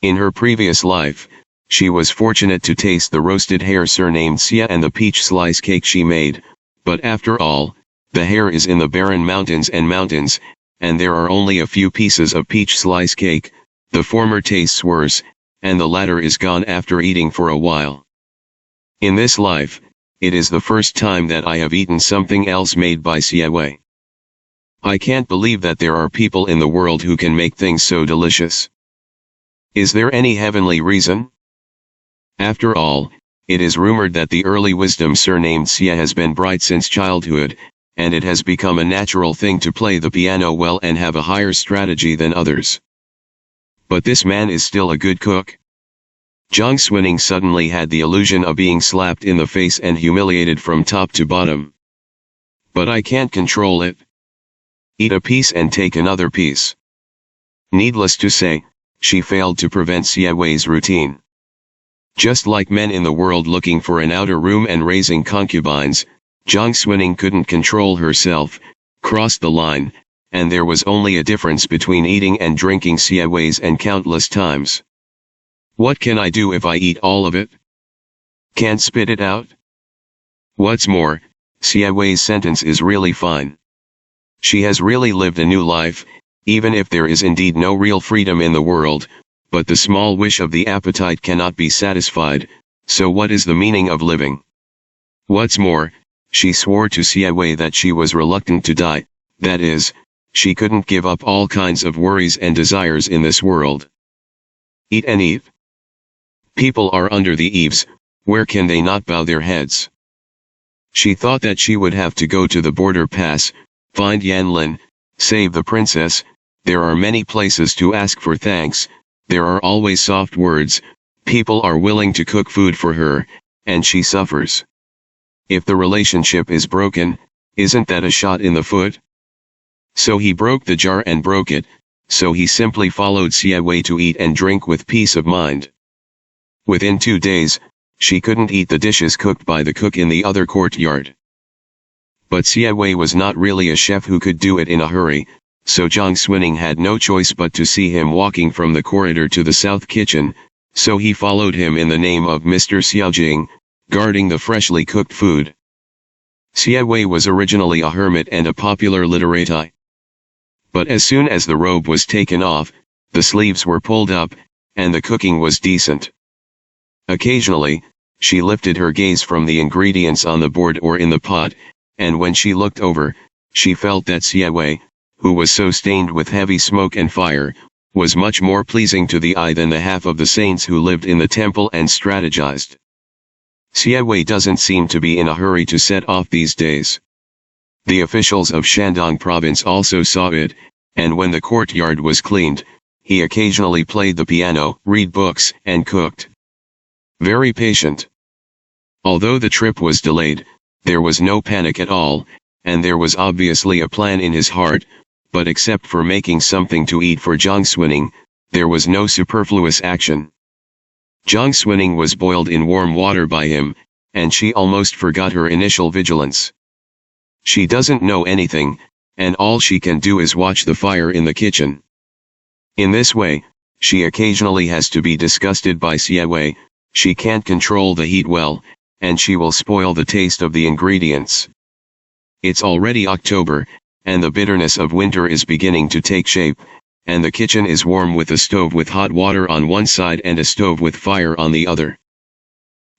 In her previous life, she was fortunate to taste the roasted hare surnamed Xia and the peach slice cake she made, but after all, the hare is in the barren mountains, and there are only a few pieces of peach slice cake. The former tastes worse, and the latter is gone after eating for a while. In this life, it is the first time that I have eaten something else made by Siawei. I can't believe that there are people in the world who can make things so delicious. Is there any heavenly reason? After all, it is rumored that the early wisdom surnamed Xia has been bright since childhood, and it has become a natural thing to play the piano well and have a higher strategy than others. But this man is still a good cook. Jiang Xuning suddenly had the illusion of being slapped in the face and humiliated from top to bottom. But I can't control it. Eat a piece and take another piece. Needless to say, she failed to prevent Siawei's routine. Just like men in the world looking for an outer room and raising concubines, Jiang Xuning couldn't control herself, crossed the line, and there was only a difference between eating and drinking Siawei's and countless times. What can I do if I eat all of it? Can't spit it out? What's more, Siawei's sentence is really fine. She has really lived a new life, even if there is indeed no real freedom in the world, but the small wish of the appetite cannot be satisfied, so what is the meaning of living? What's more, she swore to Siawei that she was reluctant to die, that is, she couldn't give up all kinds of worries and desires in this world. Eat and eat. People are under the eaves, where can they not bow their heads? She thought that she would have to go to the border pass, find Yanlin, save the princess. There are many places to ask for thanks, there are always soft words, people are willing to cook food for her, and she suffers. If the relationship is broken, isn't that a shot in the foot? So he broke the jar and broke it, so he simply followed Siawei to eat and drink with peace of mind. Within 2 days, she couldn't eat the dishes cooked by the cook in the other courtyard. But Siawei was not really a chef who could do it in a hurry, so Jiang Xuning had no choice but to see him walking from the corridor to the south kitchen, so he followed him in the name of Mr. Xiaojing, guarding the freshly cooked food. Siawei was originally a hermit and a popular literati. But as soon as the robe was taken off, the sleeves were pulled up, and the cooking was decent. Occasionally, she lifted her gaze from the ingredients on the board or in the pot, and when she looked over, she felt that Siawei, who was so stained with heavy smoke and fire, was much more pleasing to the eye than the half of the saints who lived in the temple and strategized. Siawei doesn't seem to be in a hurry to set off these days. The officials of Shandong province also saw it, and when the courtyard was cleaned, he occasionally played the piano, read books, and cooked. Very patient. Although the trip was delayed, there was no panic at all, and there was obviously a plan in his heart, but except for making something to eat for Jiang Swining, there was no superfluous action. Jiang Swining was boiled in warm water by him, and she almost forgot her initial vigilance. She doesn't know anything, and all she can do is watch the fire in the kitchen. In this way, she occasionally has to be disgusted by Siewei. She can't control the heat well, and she will spoil the taste of the ingredients. It's already October, and the bitterness of winter is beginning to take shape, and the kitchen is warm with a stove with hot water on one side and a stove with fire on the other.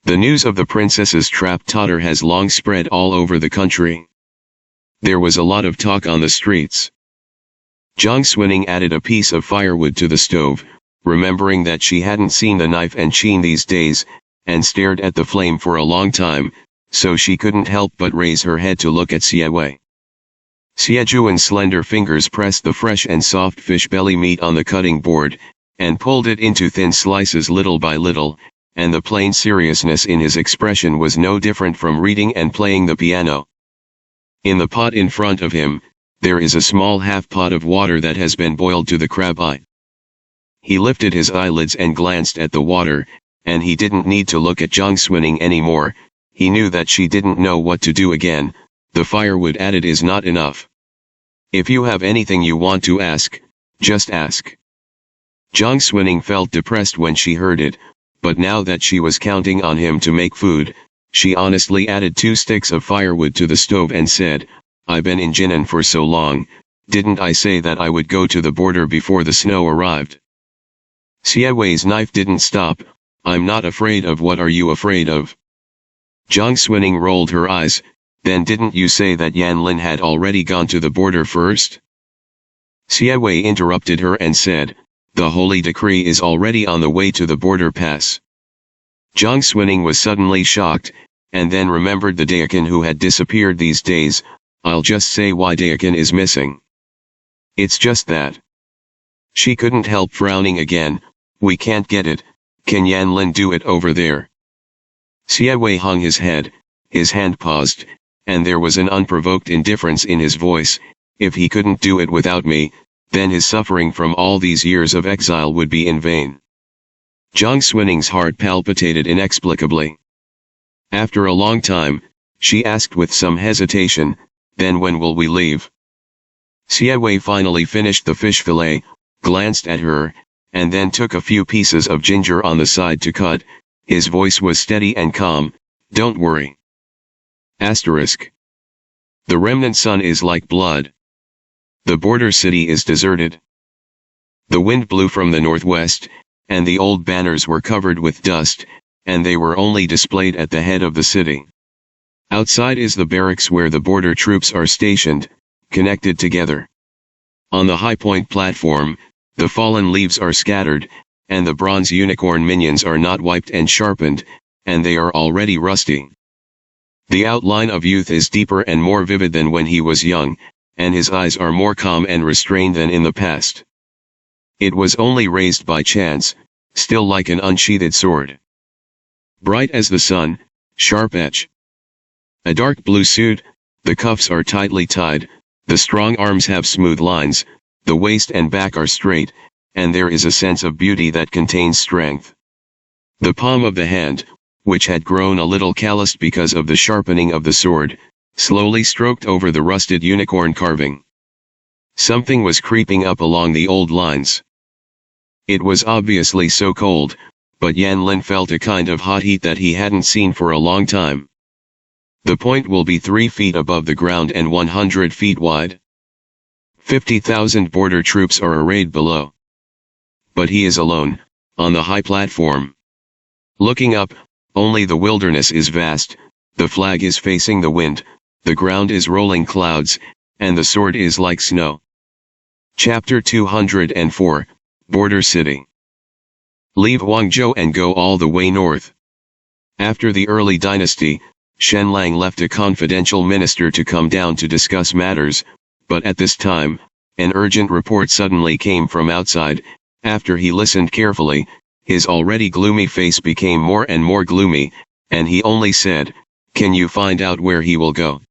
The news of the princess's trap totter has long spread all over the country. There was a lot of talk on the streets. Jiang Swining added a piece of firewood to the stove, remembering that she hadn't seen the knife and chain these days, and stared at the flame for a long time, so she couldn't help but raise her head to look at Siewei. Siejuan's slender fingers pressed the fresh and soft fish belly meat on the cutting board, and pulled it into thin slices little by little, and the plain seriousness in his expression was no different from reading and playing the piano. In the pot in front of him, there is a small half-pot of water that has been boiled to the crab eye. He lifted his eyelids and glanced at the water, and he didn't need to look at Jiang Swining anymore. He knew that she didn't know what to do again. The firewood added is not enough. If you have anything you want to ask, just ask. Jiang Swining felt depressed when she heard it, but now that she was counting on him to make food, she honestly added 2 sticks of firewood to the stove and said, "I've been in Jinan for so long, didn't I say that I would go to the border before the snow arrived?" Siewei's knife didn't stop. "I'm not afraid of. What are you afraid of?" Jiang Swining rolled her eyes. "Then didn't you say that Yan Lin had already gone to the border first?" Siewei interrupted her and said, "The holy decree is already on the way to the border pass." Jiang Swining was suddenly shocked, and then remembered the Dayakan who had disappeared these days. "I'll just say why Dayakan is missing. It's just that." She couldn't help frowning again. "We can't get it. Can Yan Lin do it over there?" Siewei hung his head, his hand paused, and there was an unprovoked indifference in his voice. "If he couldn't do it without me, then his suffering from all these years of exile would be in vain." Jiang Swining's heart palpitated inexplicably. After a long time, she asked with some hesitation, "Then when will we leave?" Siewei finally finished the fish fillet, glanced at her, and then took a few pieces of ginger on the side to cut. His voice was steady and calm. "Don't worry. Asterisk. The remnant sun is like blood. The border city is deserted." The wind blew from the northwest, and the old banners were covered with dust, and they were only displayed at the head of the city. Outside is the barracks where the border troops are stationed, connected together. On the high point platform, the fallen leaves are scattered, and the bronze unicorn minions are not wiped and sharpened, and they are already rusty. The outline of youth is deeper and more vivid than when he was young, and his eyes are more calm and restrained than in the past. It was only raised by chance, still like an unsheathed sword. Bright as the sun, sharp edge. A dark blue suit, the cuffs are tightly tied, the strong arms have smooth lines, the waist and back are straight, and there is a sense of beauty that contains strength. The palm of the hand, which had grown a little calloused because of the sharpening of the sword, slowly stroked over the rusted unicorn carving. Something was creeping up along the old lines. It was obviously so cold, but Yan Lin felt a kind of hot heat that he hadn't seen for a long time. The point will be 3 feet above the ground and 100 feet wide. 50,000 border troops are arrayed below. But he is alone, on the high platform. Looking up, only the wilderness is vast, the flag is facing the wind, the ground is rolling clouds, and the sword is like snow. Chapter 204, Border City. Leave Guangzhou and go all the way north. After the early dynasty, Shenlang left a confidential minister to come down to discuss matters, but at this time, an urgent report suddenly came from outside, After he listened carefully, his already gloomy face became more and more gloomy, and he only said, "Can you find out where he will go?"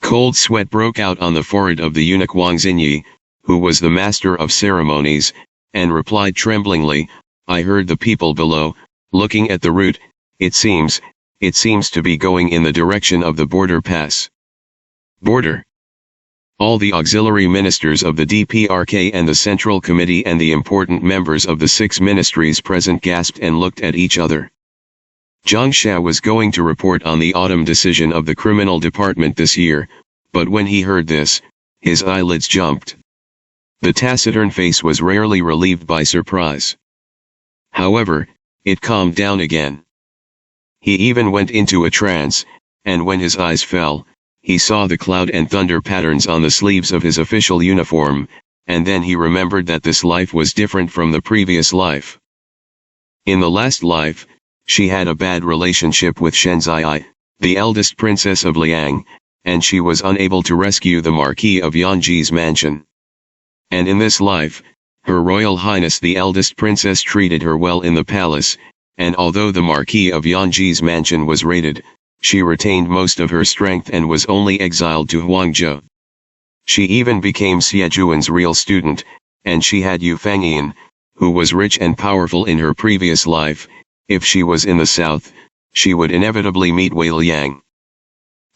Cold sweat broke out on the forehead of the eunuch Wang Xinyi, who was the master of ceremonies, and replied tremblingly, "I heard the people below, looking at the route, it seems to be going in the direction of the border pass." Border. All the auxiliary ministers of the DPRK and the Central Committee and the important members of the 6 ministries present gasped and looked at each other. Zhang Xia was going to report on the autumn decision of the criminal department this year, but when he heard this, his eyelids jumped. The taciturn face was rarely relieved by surprise. However, it calmed down again. He even went into a trance, and when his eyes fell, he saw the cloud and thunder patterns on the sleeves of his official uniform, and then he remembered that this life was different from the previous life. In the last life, she had a bad relationship with Shenzai, the eldest princess of Liang, and she was unable to rescue the Marquis of Yanji's mansion. And in this life, Her Royal Highness the eldest princess treated her well in the palace, and although the Marquis of Yanji's mansion was raided, she retained most of her strength and was only exiled to Huangzhou. She even became Xie Zhuan's real student, and she had Yu Fangyan, who was rich and powerful in her previous life. If she was in the south, she would inevitably meet Wei Liang.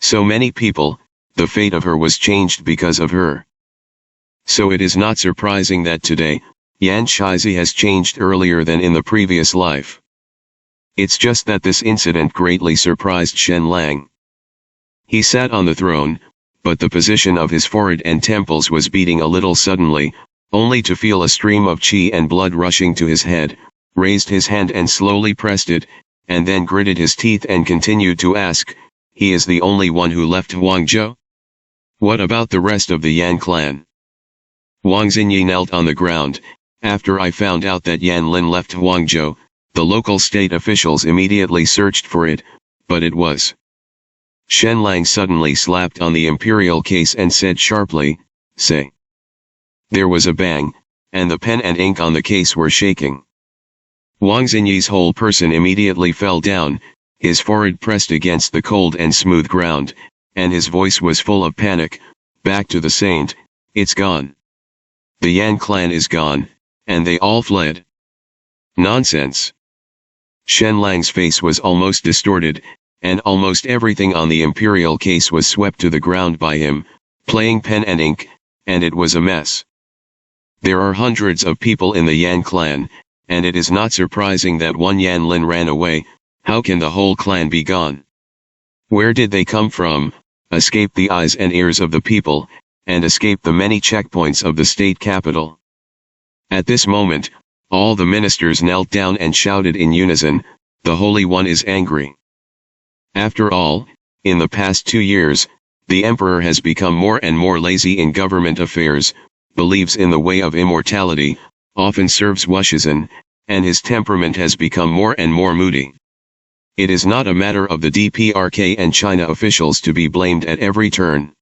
So many people, the fate of her was changed because of her. So it is not surprising that today, Yan Shizi has changed earlier than in the previous life. It's just that this incident greatly surprised Shen Lang. He sat on the throne, but the position of his forehead and temples was beating a little suddenly, only to feel a stream of qi and blood rushing to his head, raised his hand and slowly pressed it, and then gritted his teeth and continued to ask, "He is the only one who left Huangzhou? What about the rest of the Yan clan?" Wang Xinyi knelt on the ground. "After I found out that Yan Lin left Huangzhou, the local state officials immediately searched for it, but it was." Shen Lang suddenly slapped on the imperial case and said sharply, "Say." There was a bang, and the pen and ink on the case were shaking. Wang Xinyi's whole person immediately fell down, his forehead pressed against the cold and smooth ground, and his voice was full of panic. "Back to the saint, it's gone. The Yan clan is gone, and they all fled." "Nonsense." Shen Lang's face was almost distorted, and almost everything on the imperial case was swept to the ground by him, playing pen and ink, and it was a mess. There are hundreds of people in the Yan clan, and it is not surprising that one Yan Lin ran away. How can the whole clan be gone? Where did they come from, escape the eyes and ears of the people, and escape the many checkpoints of the state capital? At this moment, all the ministers knelt down and shouted in unison, "The Holy One is angry." After all, in the past 2 years, the emperor has become more and more lazy in government affairs, believes in the way of immortality, often serves Wushizhen, and his temperament has become more and more moody. It is not a matter of the DPRK and China officials to be blamed at every turn.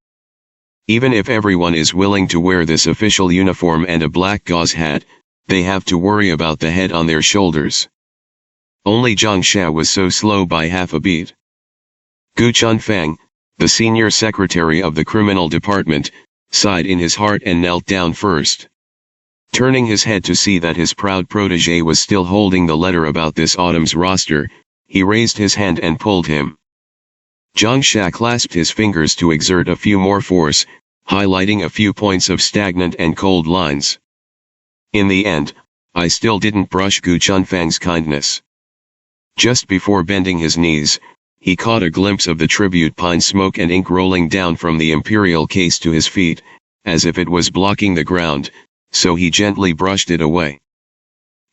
Even if everyone is willing to wear this official uniform and a black gauze hat, they have to worry about the head on their shoulders. Only Zhang Xia was so slow by half a beat. Gu Chunfang, the senior secretary of the criminal department, sighed in his heart and knelt down first. Turning his head to see that his proud protege was still holding the letter about this autumn's roster, he raised his hand and pulled him. Zhang Xia clasped his fingers to exert a few more force, highlighting a few points of stagnant and cold lines. In the end, I still didn't brush Gu Chunfang's kindness. Just before bending his knees, he caught a glimpse of the tribute pine smoke and ink rolling down from the imperial case to his feet, as if it was blocking the ground, so he gently brushed it away.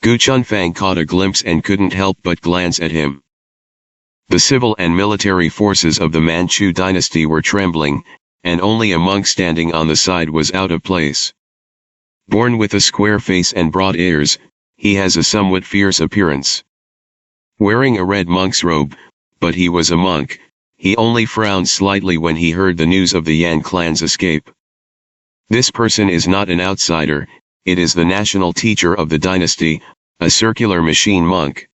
Gu Chunfang caught a glimpse and couldn't help but glance at him. The civil and military forces of the Manchu dynasty were trembling, and only a monk standing on the side was out of place. Born with a square face and broad ears, he has a somewhat fierce appearance. Wearing a red monk's robe, but he was a monk, he only frowned slightly when he heard the news of the Yan clan's escape. This person is not an outsider, it is the national teacher of the dynasty, a circular machine monk.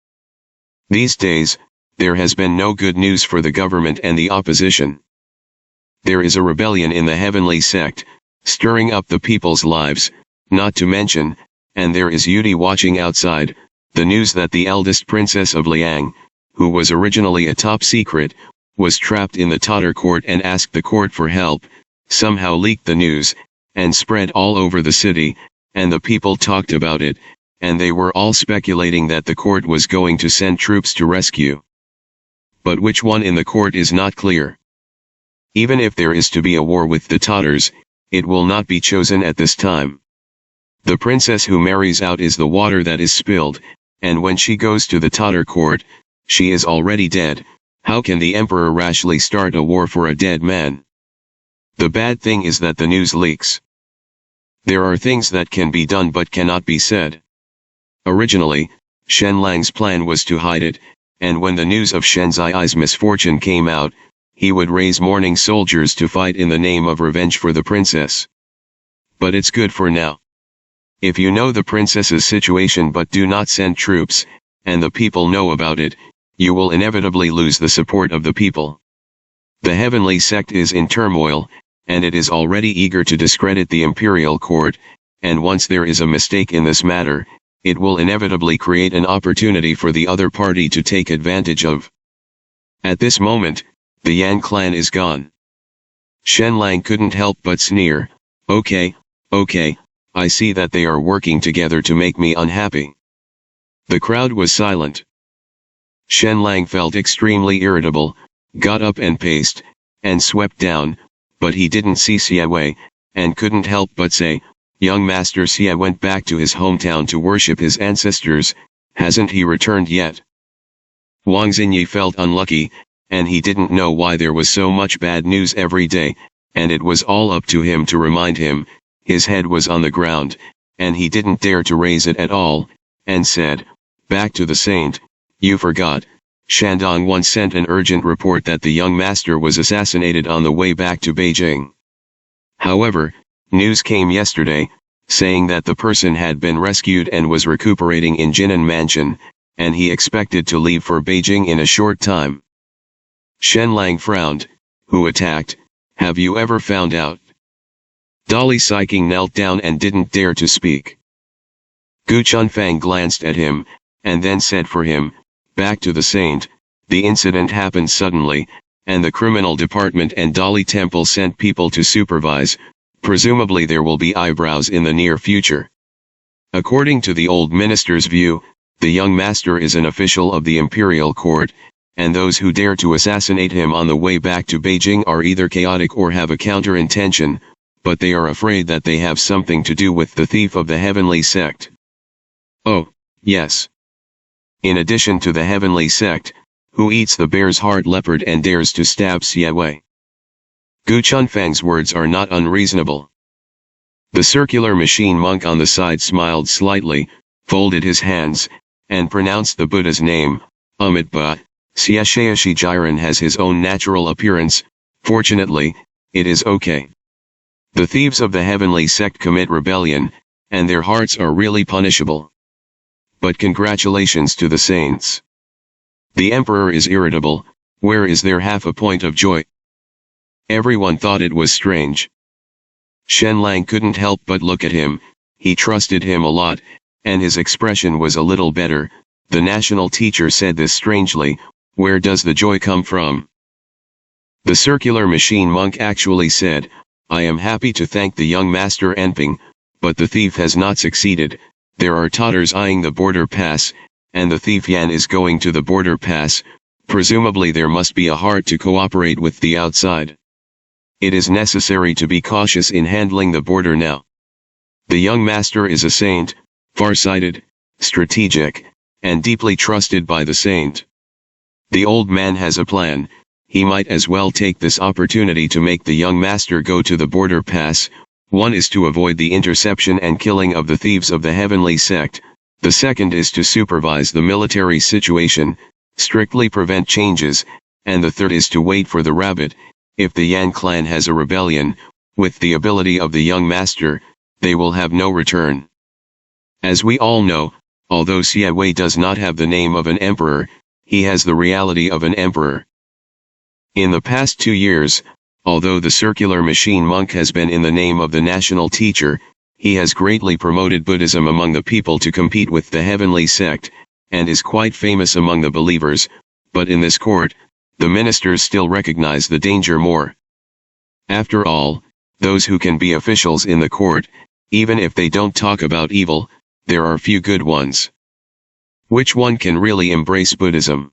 These days, there has been no good news for the government and the opposition. There is a rebellion in the heavenly sect, stirring up the people's lives, not to mention, and there is Yudi watching outside, the news that the eldest princess of Liang, who was originally a top secret, was trapped in the Tatar court and asked the court for help, somehow leaked the news, and spread all over the city, and the people talked about it, and they were all speculating that the court was going to send troops to rescue. But which one in the court is not clear. Even if there is to be a war with the Tatars, it will not be chosen at this time. The princess who marries out is the water that is spilled, and when she goes to the Tatar court, she is already dead. How can the emperor rashly start a war for a dead man? The bad thing is that the news leaks. There are things that can be done but cannot be said. Originally, Shen Lang's plan was to hide it, and when the news of Shen Zi's misfortune came out, he would raise mourning soldiers to fight in the name of revenge for the princess. But it's good for now. If you know the princess's situation but do not send troops, and the people know about it, you will inevitably lose the support of the people. The heavenly sect is in turmoil, and it is already eager to discredit the imperial court, and once there is a mistake in this matter, it will inevitably create an opportunity for the other party to take advantage of. At this moment, the Yan clan is gone. Shen Lang couldn't help but sneer. Okay, I see that they are working together to make me unhappy. The crowd was silent. Shen Lang felt extremely irritable, got up and paced, and swept down, but he didn't see Xie Wei, and couldn't help but say, "Young Master Xie went back to his hometown to worship his ancestors, hasn't he returned yet?" Wang Xinyi felt unlucky, and he didn't know why there was so much bad news every day, and it was all up to him to remind him. His head was on the ground, and he didn't dare to raise it at all, and said, "Back to the saint, you forgot. Shandong once sent an urgent report that the young master was assassinated on the way back to Beijing. However, news came yesterday, saying that the person had been rescued and was recuperating in Jinan Mansion, and he expected to leave for Beijing in a short time." Shen Lang frowned. "Who attacked? Have you ever found out?" Dolly Siking knelt down and didn't dare to speak. Gu Chunfang glanced at him, and then said for him, "Back to the saint. The incident happened suddenly, and the criminal department and Dolly Temple sent people to supervise. Presumably there will be eyebrows in the near future. According to the old minister's view, the young master is an official of the imperial court, and those who dare to assassinate him on the way back to Beijing are either chaotic or have a counter-intention, but they are afraid that they have something to do with the thief of the heavenly sect." "Oh, yes. In addition to the heavenly sect, who eats the bear's heart leopard and dares to stab Xie Wei?" Gu Chunfang's words are not unreasonable. The circular machine monk on the side smiled slightly, folded his hands, and pronounced the Buddha's name, Amitabha. Xie Shaoshi Jiren has his own natural appearance. Fortunately, it is okay. The thieves of the heavenly sect commit rebellion, and their hearts are really punishable. But congratulations to the saints. The emperor is irritable. Where is there half a point of joy? Everyone thought it was strange. Shen Lang couldn't help but look at him. He trusted him a lot, and his expression was a little better. The national teacher said this strangely. Where does the joy come from? The circular machine monk actually said, "I am happy to thank the young master Enping, but the thief has not succeeded. There are Tatars eyeing the border pass, and the thief Yan is going to the border pass. Presumably there must be a heart to cooperate with the outside. It is necessary to be cautious in handling the border now. The young master is a saint, far-sighted, strategic, and deeply trusted by the saint. The old man has a plan. He might as well take this opportunity to make the young master go to the border pass. One is to avoid the interception and killing of the thieves of the heavenly sect. The second is to supervise the military situation, strictly prevent changes, and the third is to wait for the rabbit. If the Yan clan has a rebellion, with the ability of the young master, they will have no return. As we all know, although Xie does not have the name of an emperor, he has the reality of an emperor. In the past 2 years, although the circular machine monk has been in the name of the national teacher, he has greatly promoted Buddhism among the people to compete with the heavenly sect, and is quite famous among the believers, but in this court, the ministers still recognize the danger more. After all, those who can be officials in the court, even if they don't talk about evil, there are few good ones. Which one can really embrace Buddhism?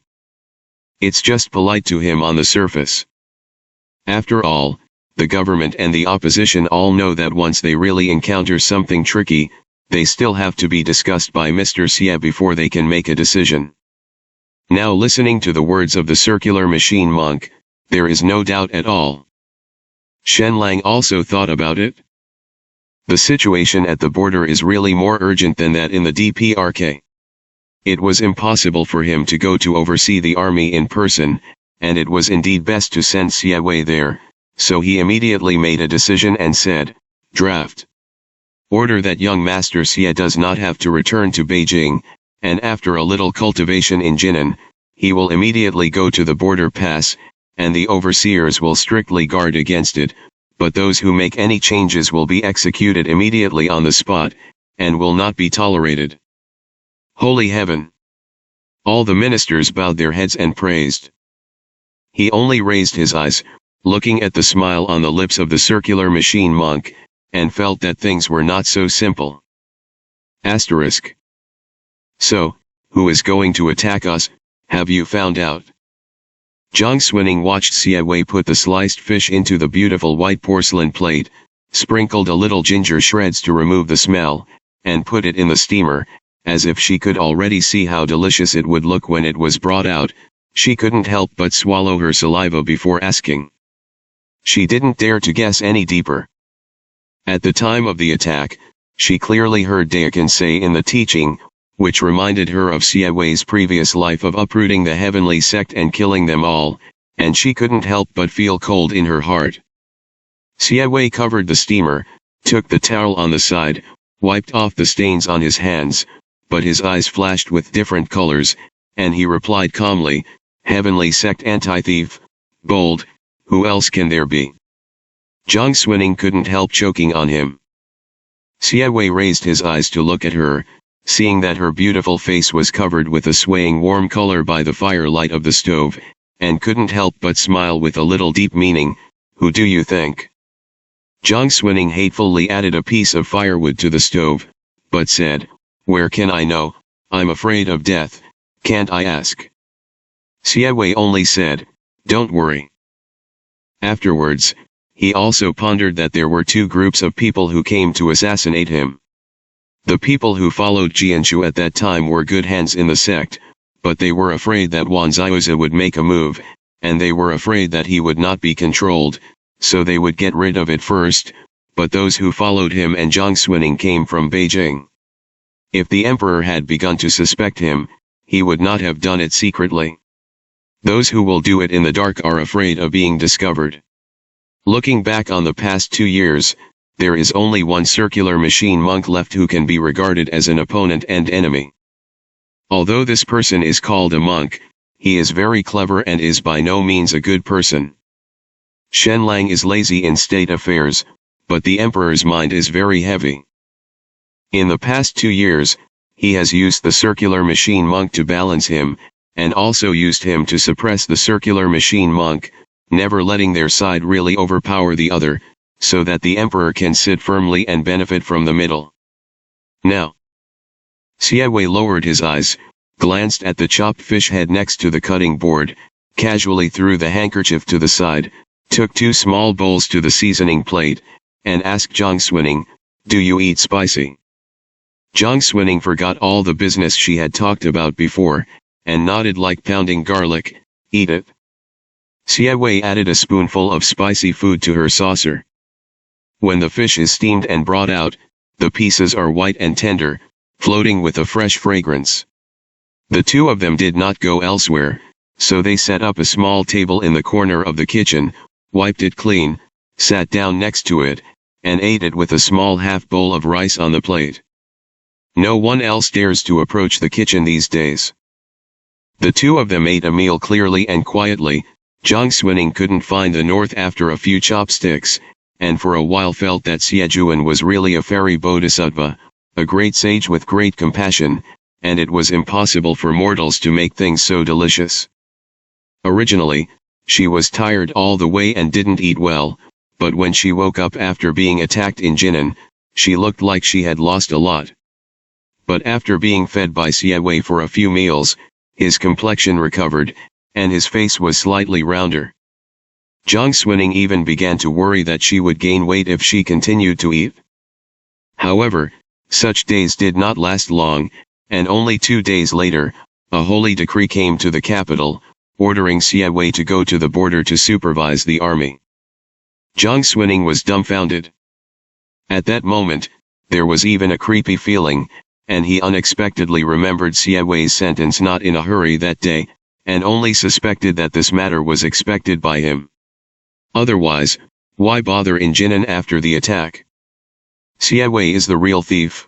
It's just polite to him on the surface. After all, the government and the opposition all know that once they really encounter something tricky, they still have to be discussed by Mr. Xie before they can make a decision. Now listening to the words of the circular machine monk, there is no doubt at all. Shenlang also thought about it. The situation at the border is really more urgent than that in the DPRK. It was impossible for him to go to oversee the army in person, and it was indeed best to send Xie there, so he immediately made a decision and said, "Draft. Order that young Master Xie does not have to return to Beijing, and after a little cultivation in Jinan, he will immediately go to the border pass, and the overseers will strictly guard against it, but those who make any changes will be executed immediately on the spot, and will not be tolerated." Holy heaven! All the ministers bowed their heads and praised. He only raised his eyes, looking at the smile on the lips of the circular machine monk, and felt that things were not so simple. Asterisk. So, who is going to attack us, have you found out? Zhang Xuning watched Xie put the sliced fish into the beautiful white porcelain plate, sprinkled a little ginger shreds to remove the smell, and put it in the steamer. As if she could already see how delicious it would look when it was brought out, she couldn't help but swallow her saliva before asking. She didn't dare to guess any deeper. At the time of the attack, she clearly heard Daikon say in the teaching, which reminded her of Xie previous life of uprooting the heavenly sect and killing them all, and she couldn't help but feel cold in her heart. Xie covered the steamer, took the towel on the side, wiped off the stains on his hands, but his eyes flashed with different colors, and he replied calmly, "Heavenly sect anti-thief, bold, who else can there be?" Zhang Xuning couldn't help choking on him. Xie raised his eyes to look at her, seeing that her beautiful face was covered with a swaying warm color by the firelight of the stove, and couldn't help but smile with a little deep meaning. "Who do you think?" Zhang Xuning hatefully added a piece of firewood to the stove, but said, "Where can I know? I'm afraid of death, can't I ask?" Xie only said, "Don't worry." Afterwards, he also pondered that there were two groups of people who came to assassinate him. The people who followed Jianshu at that time were good hands in the sect, but they were afraid that Wan Zioza would make a move, and they were afraid that he would not be controlled, so they would get rid of it first, but those who followed him and Zhang Xuning came from Beijing. If the emperor had begun to suspect him, he would not have done it secretly. Those who will do it in the dark are afraid of being discovered. Looking back on the past 2 years, there is only one circular machine monk left who can be regarded as an opponent and enemy. Although this person is called a monk, he is very clever and is by no means a good person. Shenlang is lazy in state affairs, but the emperor's mind is very heavy. In the past 2 years, he has used the circular machine monk to balance him, and also used him to suppress the circular machine monk, never letting their side really overpower the other, so that the emperor can sit firmly and benefit from the middle. Now, Xie lowered his eyes, glanced at the chopped fish head next to the cutting board, casually threw the handkerchief to the side, took 2 small bowls to the seasoning plate, and asked Zhang Xuning, "Do you eat spicy?" Zhang Xuning forgot all the business she had talked about before, and nodded like pounding garlic. "Eat it." Xie added a spoonful of spicy food to her saucer. When the fish is steamed and brought out, the pieces are white and tender, floating with a fresh fragrance. The two of them did not go elsewhere, so they set up a small table in the corner of the kitchen, wiped it clean, sat down next to it, and ate it with a small half bowl of rice on the plate. No one else dares to approach the kitchen these days. The two of them ate a meal clearly and quietly. Jiang Xuning couldn't find the north after a few chopsticks, and for a while felt that Xie was really a fairy bodhisattva, a great sage with great compassion, and it was impossible for mortals to make things so delicious. Originally, she was tired all the way and didn't eat well, but when she woke up after being attacked in Jinan, she looked like she had lost a lot. But after being fed by Xie for a few meals, his complexion recovered, and his face was slightly rounder. Jiang Xuning even began to worry that she would gain weight if she continued to eat. However, such days did not last long, and only 2 days later, a holy decree came to the capital, ordering Xie to go to the border to supervise the army. Jiang Xuning was dumbfounded. At that moment, there was even a creepy feeling, and he unexpectedly remembered Xie's sentence not in a hurry that day, and only suspected that this matter was expected by him. Otherwise, why bother in Jinan after the attack? Xie is the real thief.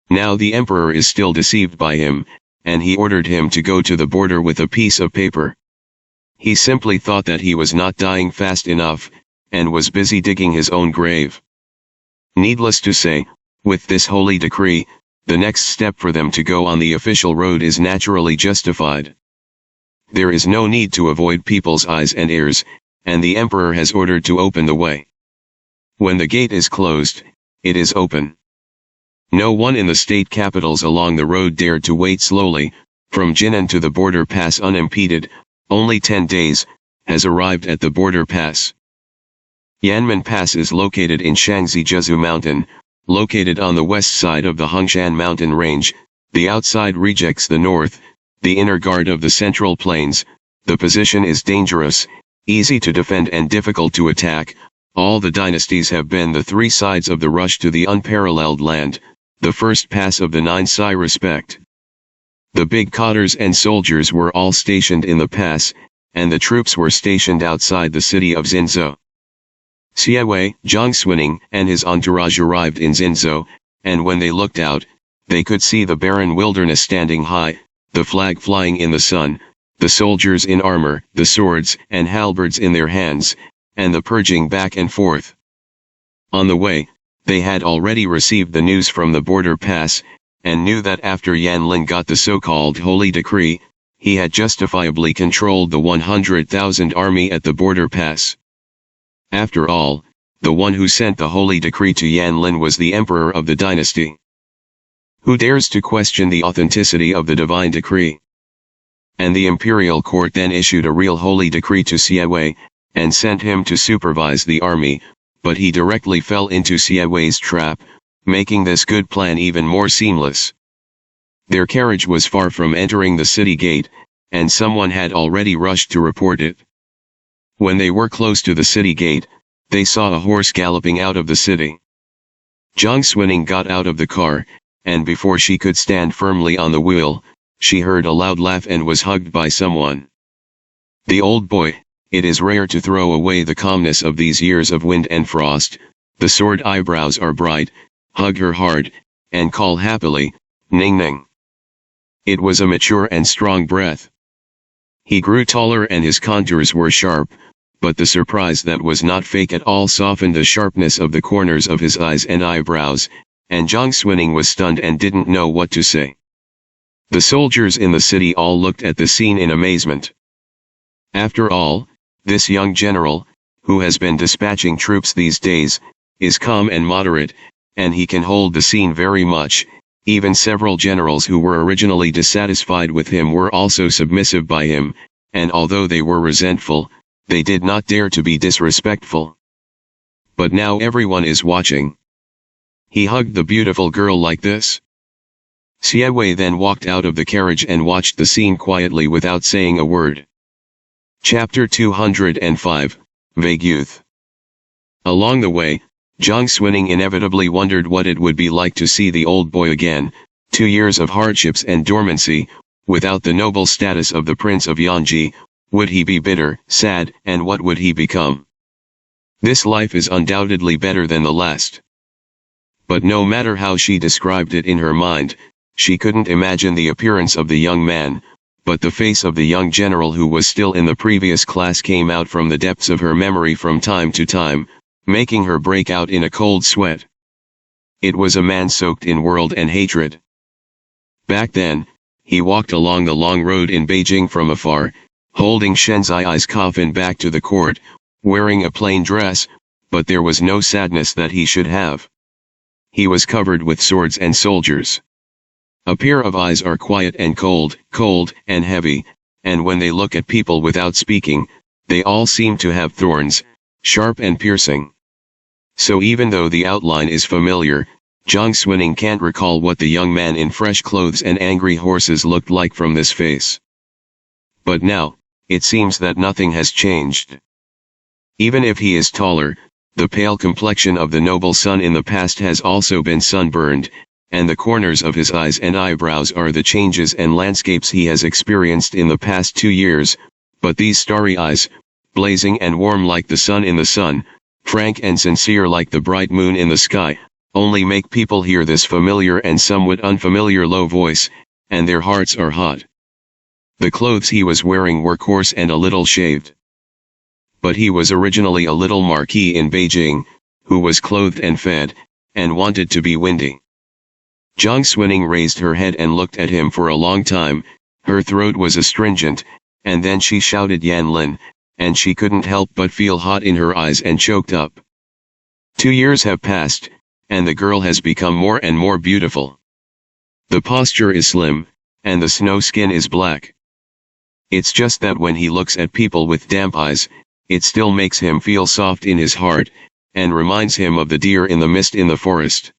Now the emperor is still deceived by him, and he ordered him to go to the border with a piece of paper. He simply thought that he was not dying fast enough, and was busy digging his own grave. Needless to say, with this holy decree, the next step for them to go on the official road is naturally justified. There is no need to avoid people's eyes and ears, and the emperor has ordered to open the way. When the gate is closed, it is open. No one in the state capitals along the road dared to wait slowly, from Jinan to the border pass unimpeded, only 10 days, has arrived at the border pass. Yanmen Pass is located in Shangzi Jiuzhu Mountain, located on the west side of the Hongshan mountain range. The outside rejects the north, the inner guard of the central plains. The position is dangerous, easy to defend and difficult to attack. All the dynasties have been the 3 sides of the rush to the unparalleled land, the first pass of the 9 Sai respect. The big cotters and soldiers were all stationed in the pass, and the troops were stationed outside the city of Xinzhou. Xie, Jiang Xuning, and his entourage arrived in Xinzhou, and when they looked out, they could see the barren wilderness standing high, the flag flying in the sun, the soldiers in armor, the swords and halberds in their hands, and the purging back and forth. On the way, they had already received the news from the border pass, and knew that after Yan Lin got the so-called holy decree, he had justifiably controlled the 100,000 army at the border pass. After all, the one who sent the holy decree to Yan Lin was the emperor of the dynasty. Who dares to question the authenticity of the divine decree? And the imperial court then issued a real holy decree to Xie, and sent him to supervise the army, but he directly fell into Xie's trap, making this good plan even more seamless. Their carriage was far from entering the city gate, and someone had already rushed to report it. When they were close to the city gate, they saw a horse galloping out of the city. Jiang Xuning got out of the car, and before she could stand firmly on the wheel, she heard a loud laugh and was hugged by someone. The old boy. It is rare to throw away the calmness of these years of wind and frost. The sword eyebrows are bright. Hug her hard, and call happily, Ning Ning. It was a mature and strong breath. He grew taller and his contours were sharp, but the surprise that was not fake at all softened the sharpness of the corners of his eyes and eyebrows, and Jiang Xuning was stunned and didn't know what to say. The soldiers in the city all looked at the scene in amazement. After all, this young general, who has been dispatching troops these days, is calm and moderate, and he can hold the scene very much. Even several generals who were originally dissatisfied with him were also submissive by him, and although they were resentful, they did not dare to be disrespectful. But now everyone is watching. He hugged the beautiful girl like this. Xie then walked out of the carriage and watched the scene quietly without saying a word. Chapter 205, Vague Youth. Along the way, Jiang Xuning inevitably wondered what it would be like to see the old boy again. 2 years of hardships and dormancy, without the noble status of the Prince of Yanji. Would he be bitter, sad, and what would he become? This life is undoubtedly better than the last. But no matter how she described it in her mind, she couldn't imagine the appearance of the young man, but the face of the young general who was still in the previous class came out from the depths of her memory from time to time, making her break out in a cold sweat. It was a man soaked in world and hatred. Back then, he walked along the long road in Beijing from afar, holding Shen Zi's coffin back to the court, wearing a plain dress, but there was no sadness that he should have. He was covered with swords and soldiers. A pair of eyes are quiet and cold and heavy, and when they look at people without speaking, they all seem to have thorns, sharp and piercing. So even though the outline is familiar, Jiang Xuning can't recall what the young man in fresh clothes and angry horses looked like from this face. But now, it seems that nothing has changed. Even if he is taller, the pale complexion of the noble son in the past has also been sunburned, and the corners of his eyes and eyebrows are the changes and landscapes he has experienced in the past 2 years, but these starry eyes, blazing and warm like the sun in the sun, frank and sincere like the bright moon in the sky, only make people hear this familiar and somewhat unfamiliar low voice, and their hearts are hot. The clothes he was wearing were coarse and a little shaved. But he was originally a little marquis in Beijing, who was clothed and fed, and wanted to be windy. Jiang Xuning raised her head and looked at him for a long time, her throat was astringent, and then she shouted Yan Lin, and she couldn't help but feel hot in her eyes and choked up. 2 years have passed, and the girl has become more and more beautiful. The posture is slim, and the snow skin is black. It's just that when he looks at people with damp eyes, it still makes him feel soft in his heart, and reminds him of the deer in the mist in the forest.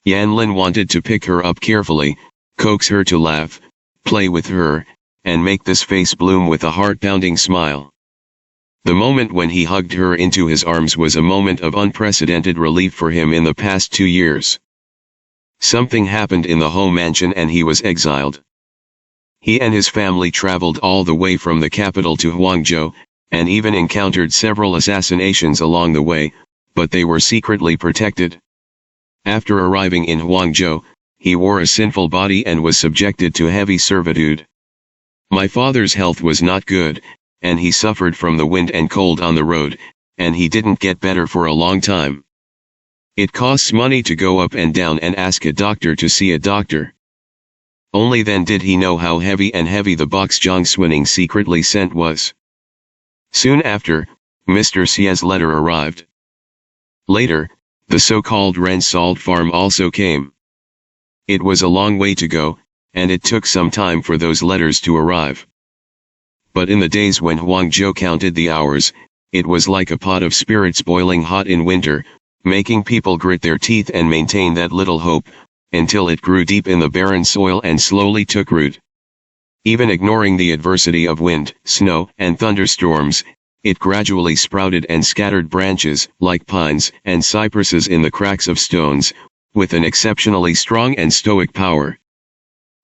Yan Lin wanted to pick her up carefully, coax her to laugh, play with her, and make this face bloom with a heart-pounding smile. The moment when he hugged her into his arms was a moment of unprecedented relief for him in the past 2 years. Something happened in the home mansion and he was exiled. He and his family traveled all the way from the capital to Huangzhou, and even encountered several assassinations along the way, but they were secretly protected. After arriving in Huangzhou, he wore a sinful body and was subjected to heavy servitude. My father's health was not good, and he suffered from the wind and cold on the road, and he didn't get better for a long time. It costs money to go up and down and ask a doctor to see a doctor. Only then did he know how heavy the box Jiang Xuning secretly sent was. Soon after, Mr. Xie's letter arrived. Later, the so-called Ren salt farm also came. It was a long way to go, and it took some time for those letters to arrive. But in the days when Huangzhou counted the hours, it was like a pot of spirits boiling hot in winter, making people grit their teeth and maintain that little hope, until it grew deep in the barren soil and slowly took root. Even ignoring the adversity of wind, snow, and thunderstorms, it gradually sprouted and scattered branches, like pines and cypresses in the cracks of stones, with an exceptionally strong and stoic power.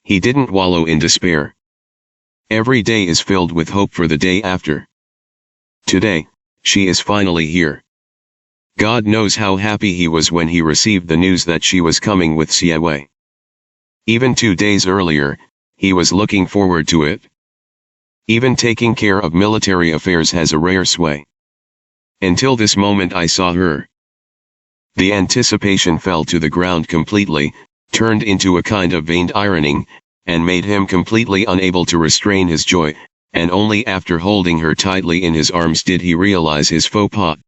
He didn't wallow in despair. Every day is filled with hope for the day after. Today, she is finally here. God knows how happy he was when he received the news that she was coming with Xie Wei. Even 2 days earlier, he was looking forward to it. Even taking care of military affairs has a rare sway. Until this moment I saw her. The anticipation fell to the ground completely, turned into a kind of vain ironing, and made him completely unable to restrain his joy, and only after holding her tightly in his arms did he realize his faux pas.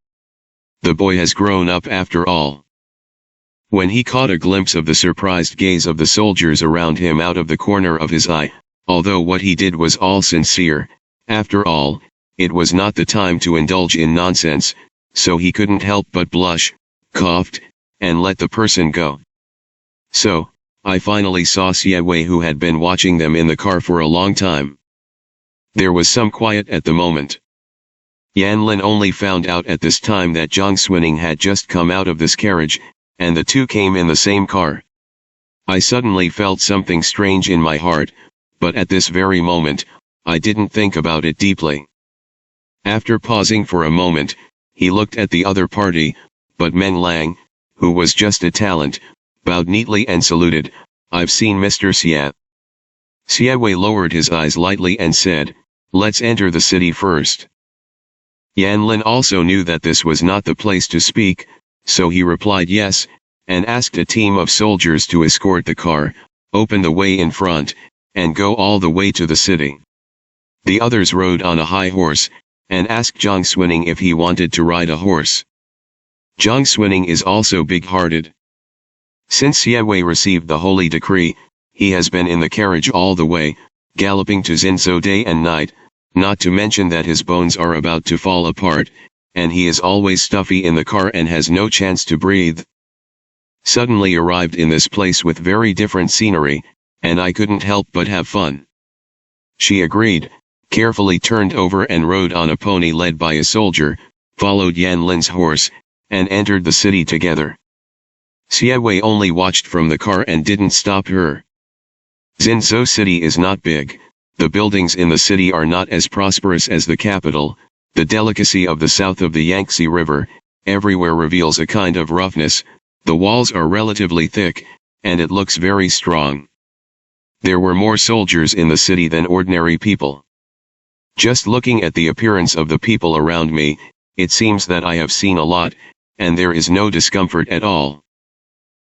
The boy has grown up after all. When he caught a glimpse of the surprised gaze of the soldiers around him out of the corner of his eye, although what he did was all sincere, after all, it was not the time to indulge in nonsense, so he couldn't help but blush, coughed, and let the person go. So, I finally saw Xie Wei, who had been watching them in the car for a long time. There was some quiet at the moment. Yan Lin only found out at this time that Jiang Xuning had just come out of this carriage, and the two came in the same car. I suddenly felt something strange in my heart, but at this very moment, I didn't think about it deeply. After pausing for a moment, he looked at the other party, but Meng Lang, who was just a talent, bowed neatly and saluted. "I've seen Mr. Xie." Xie lowered his eyes lightly and said, "Let's enter the city first." Yan Lin also knew that this was not the place to speak, so he replied yes, and asked a team of soldiers to escort the car, open the way in front, and go all the way to the city. The others rode on a high horse, and asked Zhang Xuning if he wanted to ride a horse. Zhang Xuning is also big-hearted. Since Xie received the holy decree, he has been in the carriage all the way, galloping to Xinzhou day and night, not to mention that his bones are about to fall apart, and he is always stuffy in the car and has no chance to breathe. Suddenly arrived in this place with very different scenery, and I couldn't help but have fun. She agreed, carefully turned over and rode on a pony led by a soldier, followed Yan Lin's horse, and entered the city together. Xie only watched from the car and didn't stop her. Xinzhou city is not big, the buildings in the city are not as prosperous as the capital, the delicacy of the south of the Yangtze River, everywhere reveals a kind of roughness, the walls are relatively thick, and it looks very strong. There were more soldiers in the city than ordinary people. Just looking at the appearance of the people around me, it seems that I have seen a lot, and there is no discomfort at all.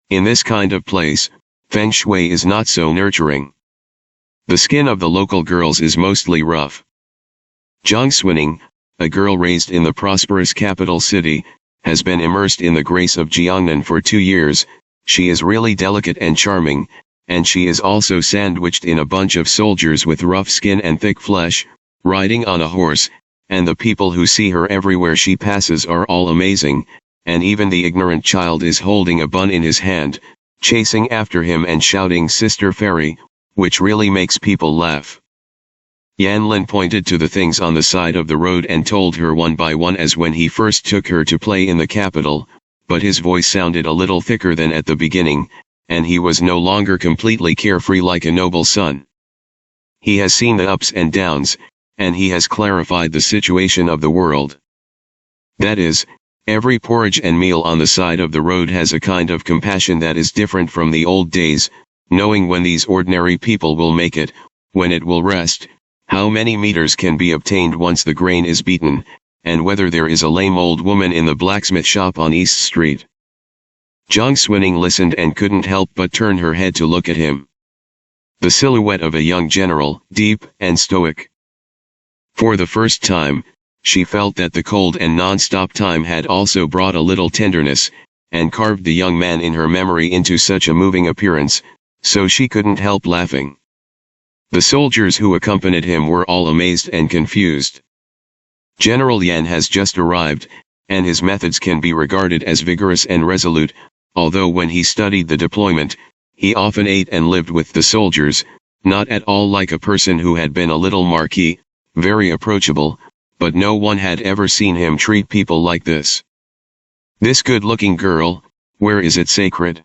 In this kind of place, Feng Shui is not so nurturing. The skin of the local girls is mostly rough. Zhang Xuning, a girl raised in the prosperous capital city, has been immersed in the grace of Jiangnan for 2 years. She is really delicate and charming, and she is also sandwiched in a bunch of soldiers with rough skin and thick flesh, riding on a horse, and the people who see her everywhere she passes are all amazing, and even the ignorant child is holding a bun in his hand, chasing after him and shouting "Sister Fairy," which really makes people laugh. Yan Lin pointed to the things on the side of the road and told her one by one as when he first took her to play in the capital, but his voice sounded a little thicker than at the beginning, and he was no longer completely carefree like a noble son. He has seen the ups and downs, and he has clarified the situation of the world. That is, every porridge and meal on the side of the road has a kind of compassion that is different from the old days, knowing when these ordinary people will make it, when it will rest, how many meters can be obtained once the grain is beaten, and whether there is a lame old woman in the blacksmith shop on East Street. Zhang Xuning listened and couldn't help but turn her head to look at him. The silhouette of a young general, deep and stoic. For the first time, she felt that the cold and non-stop time had also brought a little tenderness, and carved the young man in her memory into such a moving appearance, so she couldn't help laughing. The soldiers who accompanied him were all amazed and confused. General Yan has just arrived, and his methods can be regarded as vigorous and resolute, although when he studied the deployment, he often ate and lived with the soldiers, not at all like a person who had been a little marquis, very approachable, but no one had ever seen him treat people like this. This good-looking girl, where is it sacred?